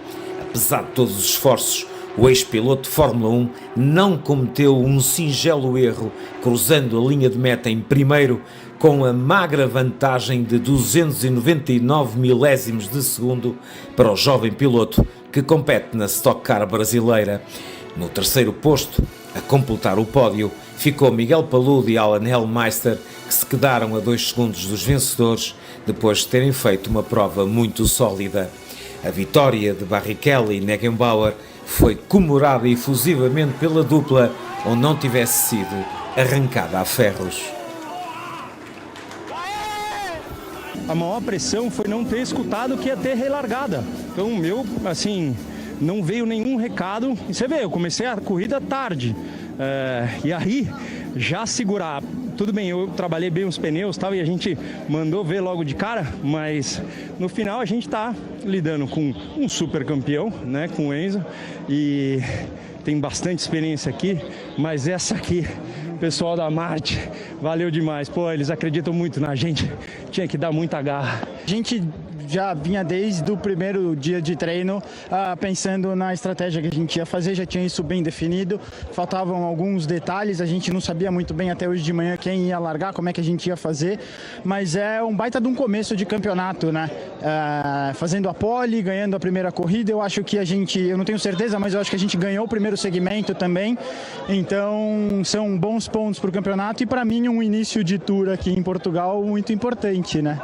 Apesar de todos os esforços, o ex-piloto de Fórmula 1 não cometeu um singelo erro, cruzando a linha de meta em primeiro, com a magra vantagem de 299 milésimos de segundo para o jovem piloto que compete na Stock Car brasileira. No terceiro posto, a completar o pódio, ficou Miguel Paludo e Alan Hellmeister, que se quedaram a 2 segundos dos vencedores, depois de terem feito uma prova muito sólida. A vitória de Barrichello e Negenbauer foi comemorada efusivamente pela dupla, ou não tivesse sido arrancada a ferros. A maior pressão foi não ter escutado que ia ter relargada. Então, não veio nenhum recado. E você vê, eu comecei a corrida tarde. E aí, já segurar. Tudo bem, eu trabalhei bem os pneus e tal, e a gente mandou ver logo de cara, mas no final a gente está lidando com um super campeão, né, com o Enzo, e tem bastante experiência aqui, mas essa aqui, pessoal da Marte, valeu demais. Pô, eles acreditam muito na gente, tinha que dar muita garra. A gente já vinha desde o primeiro dia de treino pensando na estratégia que a gente ia fazer, já tinha isso bem definido, faltavam alguns detalhes, a gente não sabia muito bem até hoje de manhã quem ia largar, como é que a gente ia fazer, mas é um baita de um começo de campeonato, né? Fazendo a pole, ganhando a primeira corrida, eu acho que eu não tenho certeza, mas eu acho que a gente ganhou o primeiro segmento também, então são bons pontos para o campeonato e para mim um início de tour aqui em Portugal muito importante, né?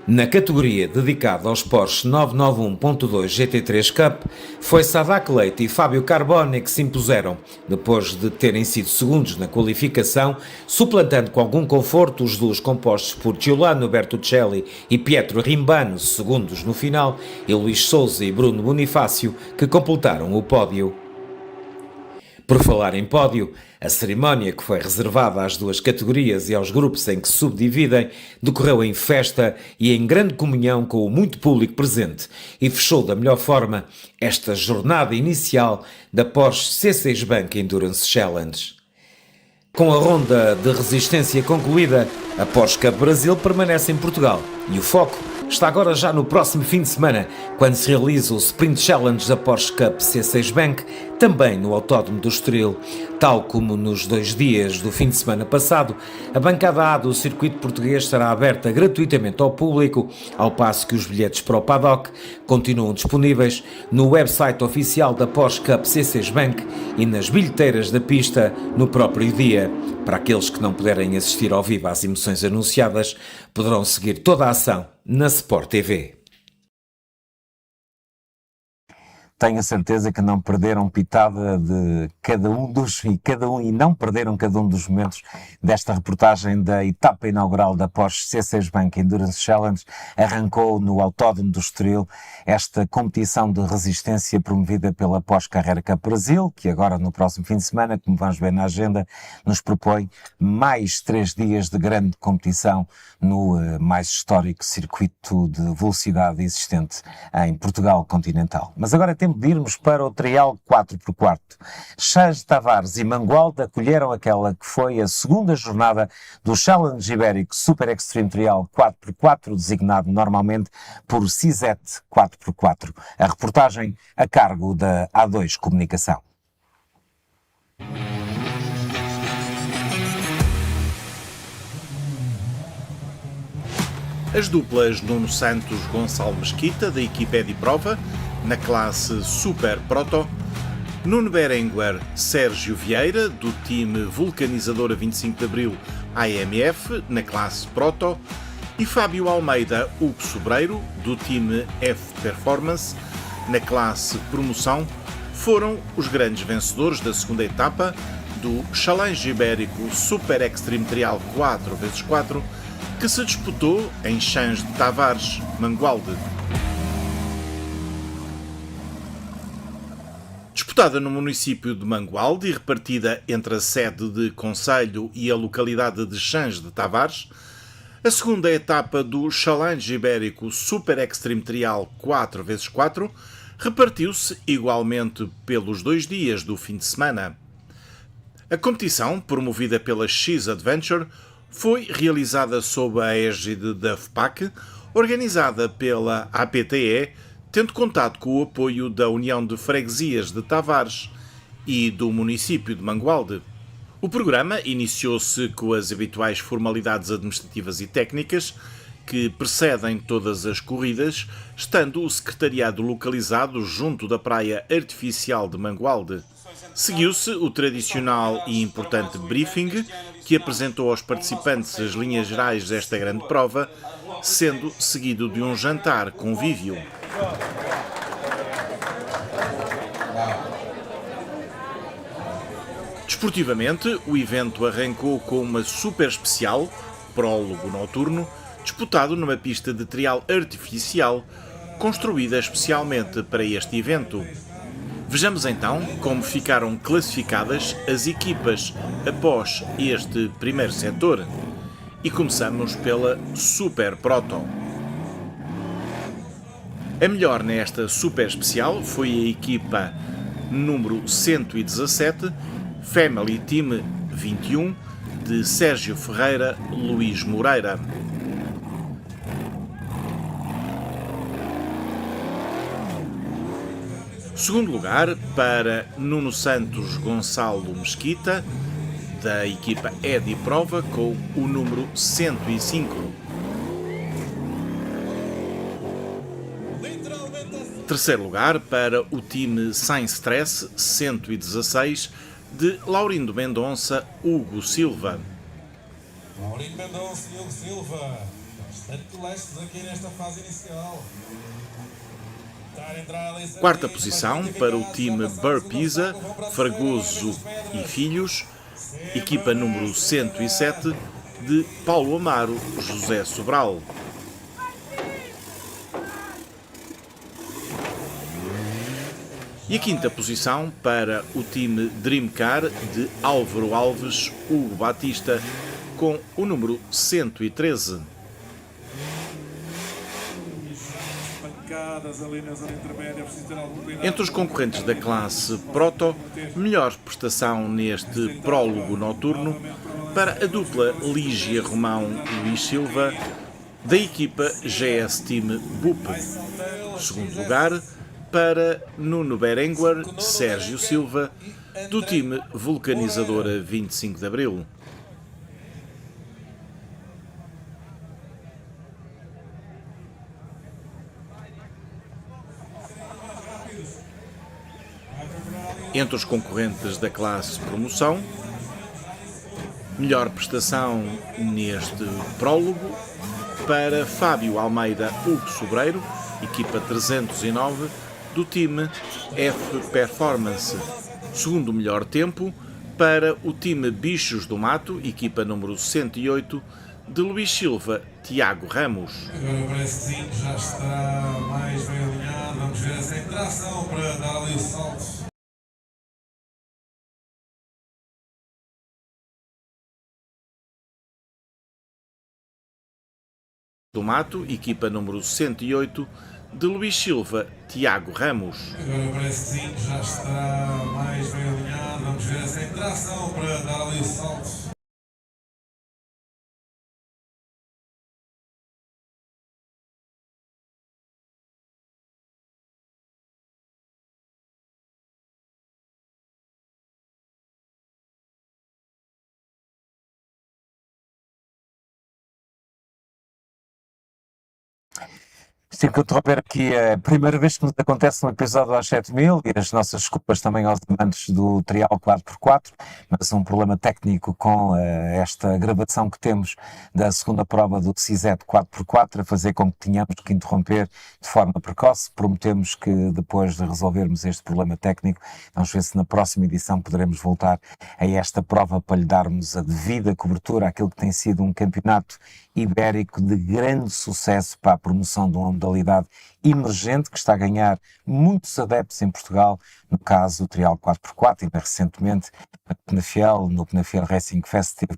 Na categoria dedicada aos Porsche 991.2 GT3 Cup, foi Sadak Leite e Fábio Carbone que se impuseram, depois de terem sido segundos na qualificação, suplantando com algum conforto os duos compostos por Giuliano Bertuccelli e Pietro Rimbano, segundos no final, e Luís Souza e Bruno Bonifácio, que completaram o pódio. Por falar em pódio, a cerimónia, que foi reservada às duas categorias e aos grupos em que se subdividem, decorreu em festa e em grande comunhão com o muito público presente e fechou da melhor forma esta jornada inicial da Porsche C6 Bank Endurance Challenge. Com a ronda de resistência concluída, a Porsche Cup Brasil permanece em Portugal e o foco está agora já no próximo fim de semana, quando se realiza o Sprint Challenge da Porsche Cup C6 Bank, também no Autódromo do Estoril. Tal como nos 2 dias do fim de semana passado, a bancada A do circuito português será aberta gratuitamente ao público, ao passo que os bilhetes para o paddock continuam disponíveis no website oficial da Porsche Cup C6 Bank e nas bilheteiras da pista no próprio dia. Para aqueles que não puderem assistir ao vivo às emoções anunciadas, poderão seguir toda a ação na Sport TV. Tenho a certeza que não perderam pitada de cada um e não perderam cada um dos momentos desta reportagem da etapa inaugural da Porsche C6 Bank Endurance Challenge. Arrancou no Autódromo do Estoril esta competição de resistência promovida pela Porsche Carrera Cup Brasil, que agora no próximo fim de semana, como vamos ver na agenda, nos propõe mais 3 dias de grande competição no mais histórico circuito de velocidade existente em Portugal continental. Mas agora temos de irmos para o Trial 4x4. Chãs Tavares e Mangualde acolheram aquela que foi a segunda jornada do Challenge Ibérico Super Extreme Trial 4x4, designado normalmente por CISET 4x4. A reportagem a cargo da A2 Comunicação. As duplas Nuno Santos Gonçalo Mesquita, da equipa Ediprova, na classe Super Proto, Nuno Berenguer Sérgio Vieira, do time Vulcanizadora 25 de Abril AMF, na classe Proto, e Fábio Almeida Hugo Sobreiro, do time F Performance, na classe Promoção, foram os grandes vencedores da segunda etapa do Challenge Ibérico Super Extreme Trial 4x4, que se disputou em Chãs de Tavares, Mangualde. Disputada no município de Mangualde e repartida entre a sede de concelho e a localidade de Chãs de Tavares, a segunda etapa do Challenge Ibérico Super Extreme Trial 4x4 repartiu-se igualmente pelos 2 dias do fim de semana. A competição, promovida pela X-Adventure, foi realizada sob a égide da FPAC, organizada pela APTE, tendo contado com o apoio da União de Freguesias de Tavares e do município de Mangualde. O programa iniciou-se com as habituais formalidades administrativas e técnicas que precedem todas as corridas, estando o secretariado localizado junto da praia artificial de Mangualde. Seguiu-se o tradicional e importante briefing, que apresentou aos participantes as linhas gerais desta grande prova, sendo seguido de um jantar convívio. Desportivamente, o evento arrancou com uma super especial, prólogo noturno, disputado numa pista de trial artificial, construída especialmente para este evento. Vejamos então como ficaram classificadas as equipas após este primeiro setor. E começamos pela Super Proto. A melhor nesta super especial foi a equipa número 117, Family Team 21, de Sérgio Ferreira, Luís Moreira. Segundo lugar para Nuno Santos Gonçalo Mesquita, da equipa Ediprova, com o número 105. Terceiro lugar para o time Sem Stress 116, de Laurindo Mendonça Hugo Silva. Laurindo Mendonça e Hugo Silva. Quarta posição para o time Burr-Pisa, Fragoso e Filhos, equipa número 107 de Paulo Amaro, José Sobral. E a quinta posição para o time Dreamcar de Álvaro Alves, Hugo Batista, com o número 113. Entre os concorrentes da classe Proto, melhor prestação neste prólogo noturno para a dupla Lígia Romão-Luís Silva, da equipa GS Team BUP. Segundo lugar, para Nuno Berenguer, Sérgio Silva, do time Vulcanizadora 25 de Abril. Entre os concorrentes da classe Promoção, melhor prestação neste prólogo para Fábio Almeida Hugo Sobreiro, equipa 309, do time F Performance. Segundo melhor tempo para o time Bichos do Mato, equipa número 108, de Luís Silva, Tiago Ramos. Agora parece que sim, já está mais bem alinhado. Vamos ver essa interação para dar ali o salto. Do Mato, equipa número 108, de Luís Silva, Tiago Ramos. Agora parece que sim, já está mais bem alinhado. Vamos ver essa interação para dar ali o salto. Sim, que interromper aqui a primeira vez que nos acontece um episódio às 7000 e as nossas desculpas também aos amantes do Trial 4x4, mas um problema técnico com esta gravação que temos da segunda prova do CISET 4x4 a fazer com que tenhamos que interromper de forma precoce. Prometemos que depois de resolvermos este problema técnico, vamos ver se na próxima edição poderemos voltar a esta prova para lhe darmos a devida cobertura àquilo que tem sido um campeonato ibérico de grande sucesso para a promoção de uma modalidade emergente que está a ganhar muitos adeptos em Portugal, no caso do Trial 4x4, e ainda recentemente no Penafiel Racing Fest teve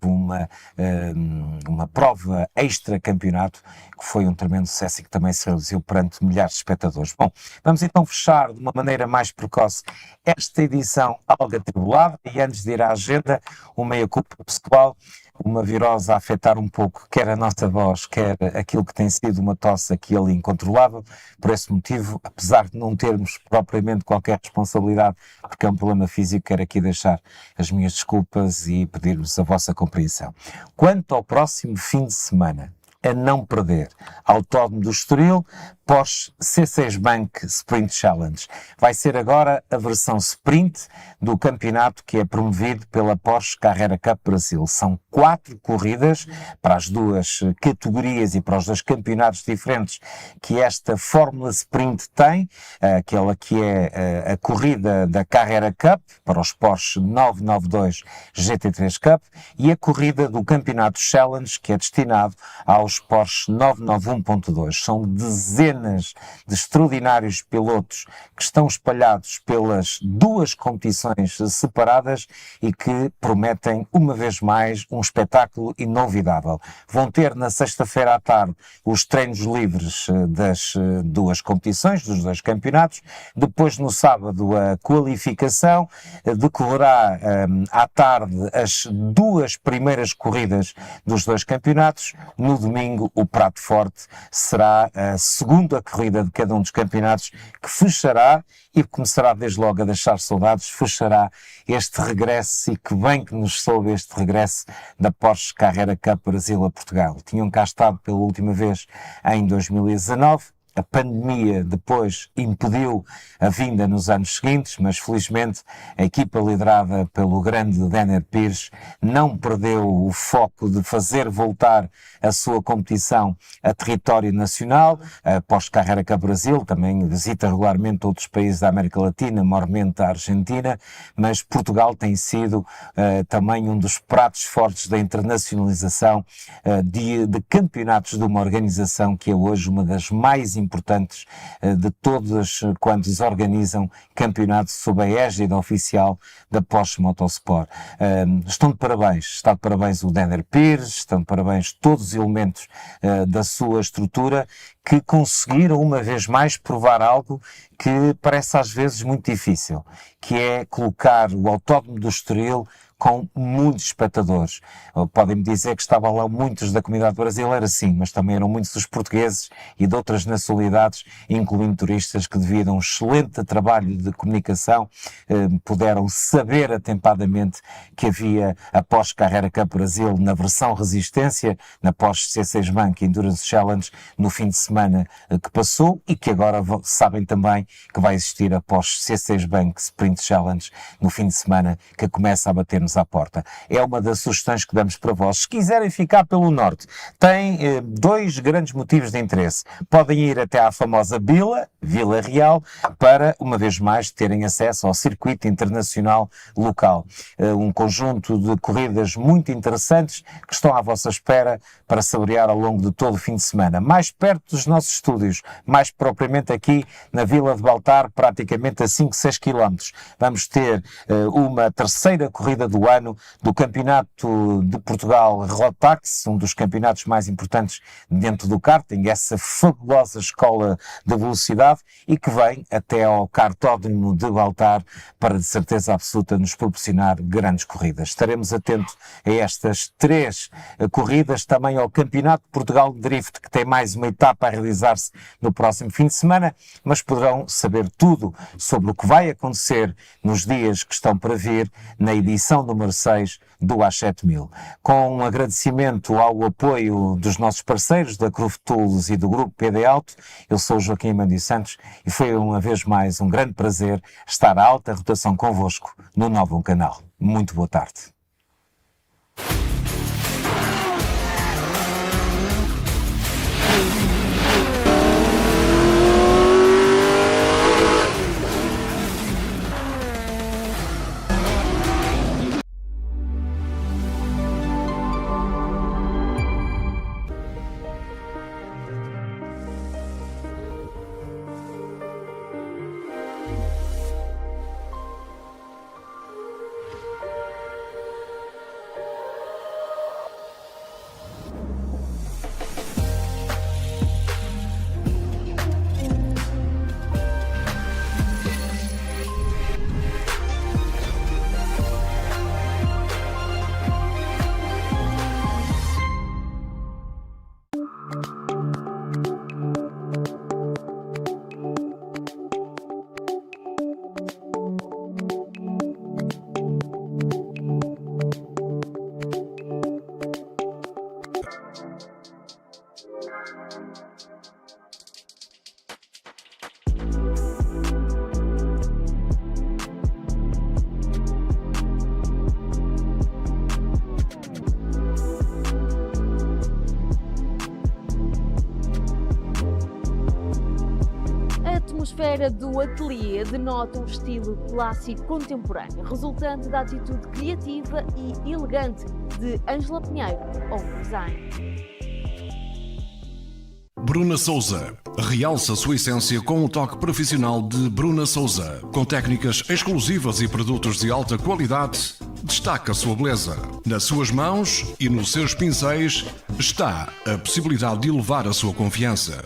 uma prova extra campeonato que foi um tremendo sucesso e que também se reduziu perante milhares de espectadores. Bom, vamos então fechar de uma maneira mais precoce esta edição algo atribulada e antes de ir à agenda, uma meia-culpa pessoal, uma virose a afetar um pouco quer a nossa voz, quer aquilo que tem sido uma tosse aqui ali incontrolável. Por esse motivo, apesar de não termos propriamente qualquer responsabilidade, porque é um problema físico, quero aqui deixar as minhas desculpas e pedir-vos a vossa compreensão. Quanto ao próximo fim de semana, a não perder, Autódromo do Estoril, Porsche C6 Bank Sprint Challenge. Vai ser agora a versão sprint do campeonato que é promovido pela Porsche Carrera Cup Brasil. São 4 corridas para as duas categorias e para os dois campeonatos diferentes que esta Fórmula Sprint tem, aquela que é a corrida da Carrera Cup para os Porsche 992 GT3 Cup e a corrida do campeonato Challenge que é destinado aos Porsche 991.2. São dezenas de extraordinários pilotos que estão espalhados pelas duas competições separadas e que prometem, uma vez mais, um espetáculo inolvidável. Vão ter na sexta-feira à tarde os treinos livres das duas competições, dos dois campeonatos. Depois, no sábado, a qualificação. Decorrerá à tarde as duas primeiras corridas dos dois campeonatos. No domingo, o prato forte será a segunda corrida de cada um dos campeonatos que fechará e começará desde logo a deixar saudades, fechará este regresso e que bem que nos soube este regresso da Porsche Carrera Cup Brasil a Portugal. Tinham cá estado pela última vez em 2019, A pandemia depois impediu a vinda nos anos seguintes, mas felizmente a equipa liderada pelo grande Denner Pires não perdeu o foco de fazer voltar a sua competição a território nacional. Após Carrera Cup Brasil, também visita regularmente outros países da América Latina, maiormente a Argentina, mas Portugal tem sido também um dos pratos fortes da internacionalização de campeonatos de uma organização que é hoje uma das mais importantes de todas quantos organizam campeonatos sob a égide oficial da Porsche Motorsport. Estão de parabéns, está de parabéns o Denner Pires, estão de parabéns todos os elementos da sua estrutura que conseguiram uma vez mais provar algo que parece às vezes muito difícil, que é colocar o Autódromo do Estoril com muitos espectadores. Podem-me dizer que estavam lá muitos da comunidade brasileira, sim, mas também eram muitos dos portugueses e de outras nacionalidades, incluindo turistas que devido a um excelente trabalho de comunicação puderam saber atempadamente que havia a Porsche Carrera Cup Brasil na versão resistência, na Porsche C6 Bank Endurance Challenge no fim de semana que passou e que agora sabem também que vai existir a Porsche C6 Bank Sprint Challenge no fim de semana que começa a bater-nos à porta. É uma das sugestões que damos para vós. Se quiserem ficar pelo norte, tem dois grandes motivos de interesse. Podem ir até à famosa Vila Real, para, uma vez mais, terem acesso ao circuito internacional local. Um conjunto de corridas muito interessantes que estão à vossa espera para saborear ao longo de todo o fim de semana. Mais perto dos nossos estúdios, mais propriamente aqui na Vila de Baltar, praticamente a 5-6 km. Vamos ter uma terceira corrida do ano do Campeonato de Portugal Rotax, um dos campeonatos mais importantes dentro do karting, essa fabulosa escola de velocidade e que vem até ao Kartódromo de Baltar para de certeza absoluta nos proporcionar grandes corridas. Estaremos atentos a estas 3 corridas, também ao Campeonato de Portugal de Drift, que tem mais uma etapa a realizar-se no próximo fim de semana, mas poderão saber tudo sobre o que vai acontecer nos dias que estão para vir na edição número 6 do A7000. Com um agradecimento ao apoio dos nossos parceiros da Cruf Tools e do Grupo PD Auto, eu sou o Joaquim Mandi Santos e foi uma vez mais um grande prazer estar à alta rotação convosco no novo canal. Muito boa tarde. A atmosfera do ateliê denota um estilo clássico contemporâneo, resultante da atitude criativa e elegante de Ângela Pinheiro, Home Design. Bruna Souza realça sua essência com o toque profissional de Bruna Souza. Com técnicas exclusivas e produtos de alta qualidade, destaca a sua beleza. Nas suas mãos e nos seus pincéis está a possibilidade de elevar a sua confiança.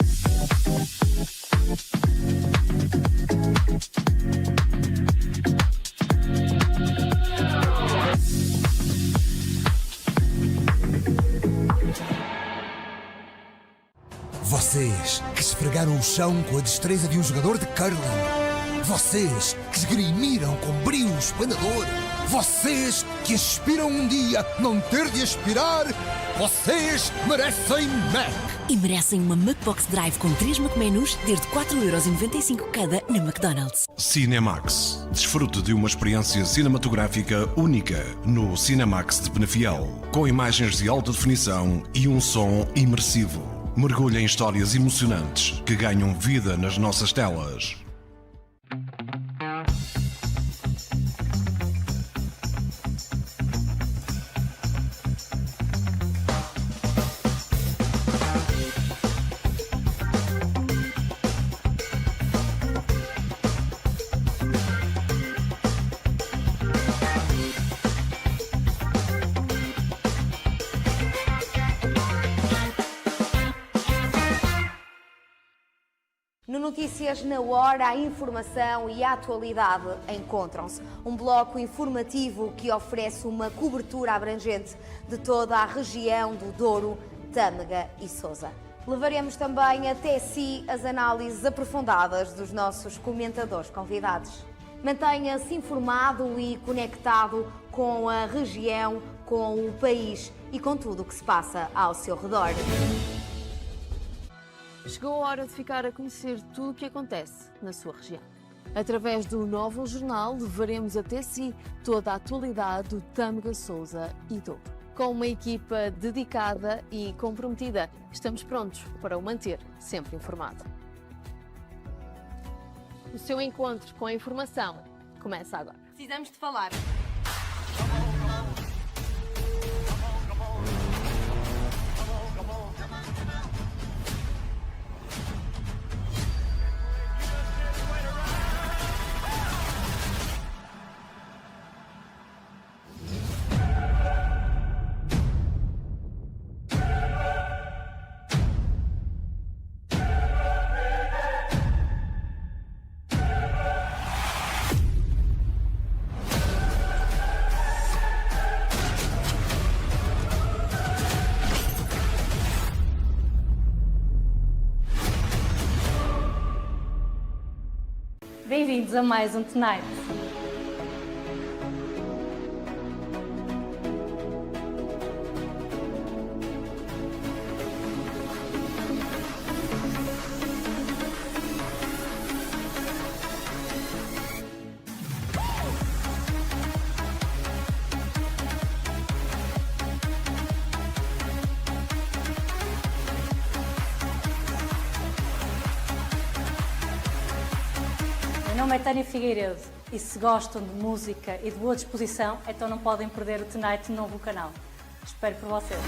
Vocês que esfregaram o chão com a destreza de um jogador de curling. Vocês que esgrimiram com brio esplendor, vocês que aspiram um dia não ter de aspirar, vocês merecem Mac. E merecem uma Macbox Drive com 3 McMenus desde 4,95€ cada na McDonald's. Cinemax. Desfrute de uma experiência cinematográfica única no Cinemax de Penafiel, com imagens de alta definição e um som imersivo. Mergulhe em histórias emocionantes que ganham vida nas nossas telas. No Notícias na Hora, a informação e a atualidade encontram-se. Um bloco informativo que oferece uma cobertura abrangente de toda a região do Douro, Tâmega e Sousa. Levaremos também até si as análises aprofundadas dos nossos comentadores convidados. Mantenha-se informado e conectado com a região, com o país e com tudo o que se passa ao seu redor. Chegou a hora de ficar a conhecer tudo o que acontece na sua região. Através do Novo Jornal, levaremos até si toda a atualidade do Tâmega, Sousa e Douro. Com uma equipa dedicada e comprometida, estamos prontos para o manter sempre informado. O seu encontro com a informação começa agora. Precisamos de falar. Bem-vindos a mais um Tonight. Meu nome é Tânia Figueiredo e se gostam de música e de boa disposição, então não podem perder o Tonight no novo canal. Espero por vocês.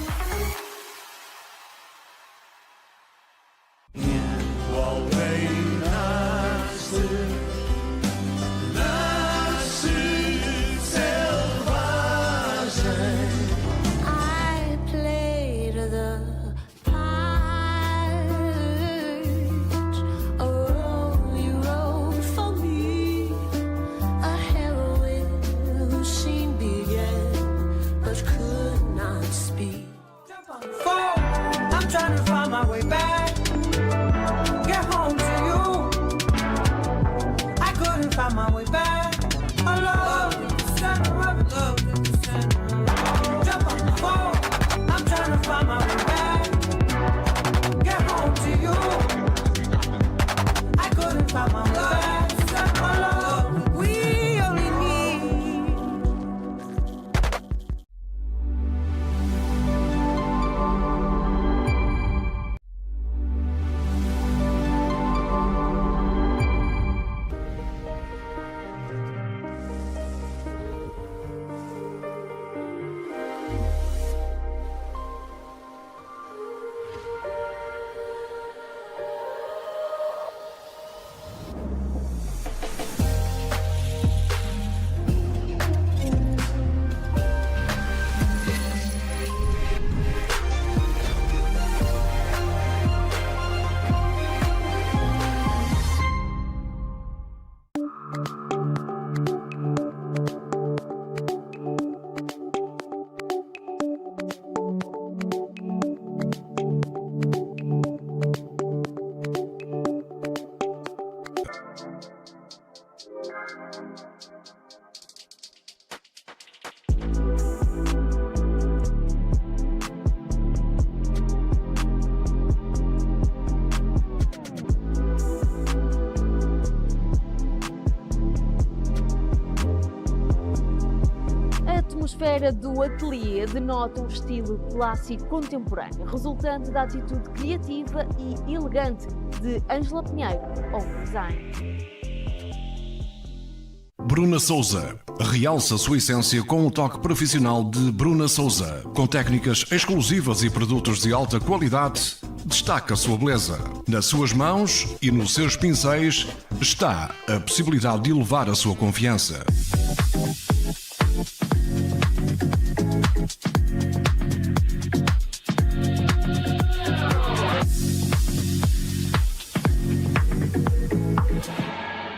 atmosfera do ateliê denota um estilo clássico contemporâneo, resultante da atitude criativa e elegante de Ângela Pinheiro, Home Design. Bruna Souza. Realça a sua essência com o toque profissional de Bruna Souza. Com técnicas exclusivas e produtos de alta qualidade, destaca a sua beleza. Nas suas mãos e nos seus pincéis está a possibilidade de elevar a sua confiança.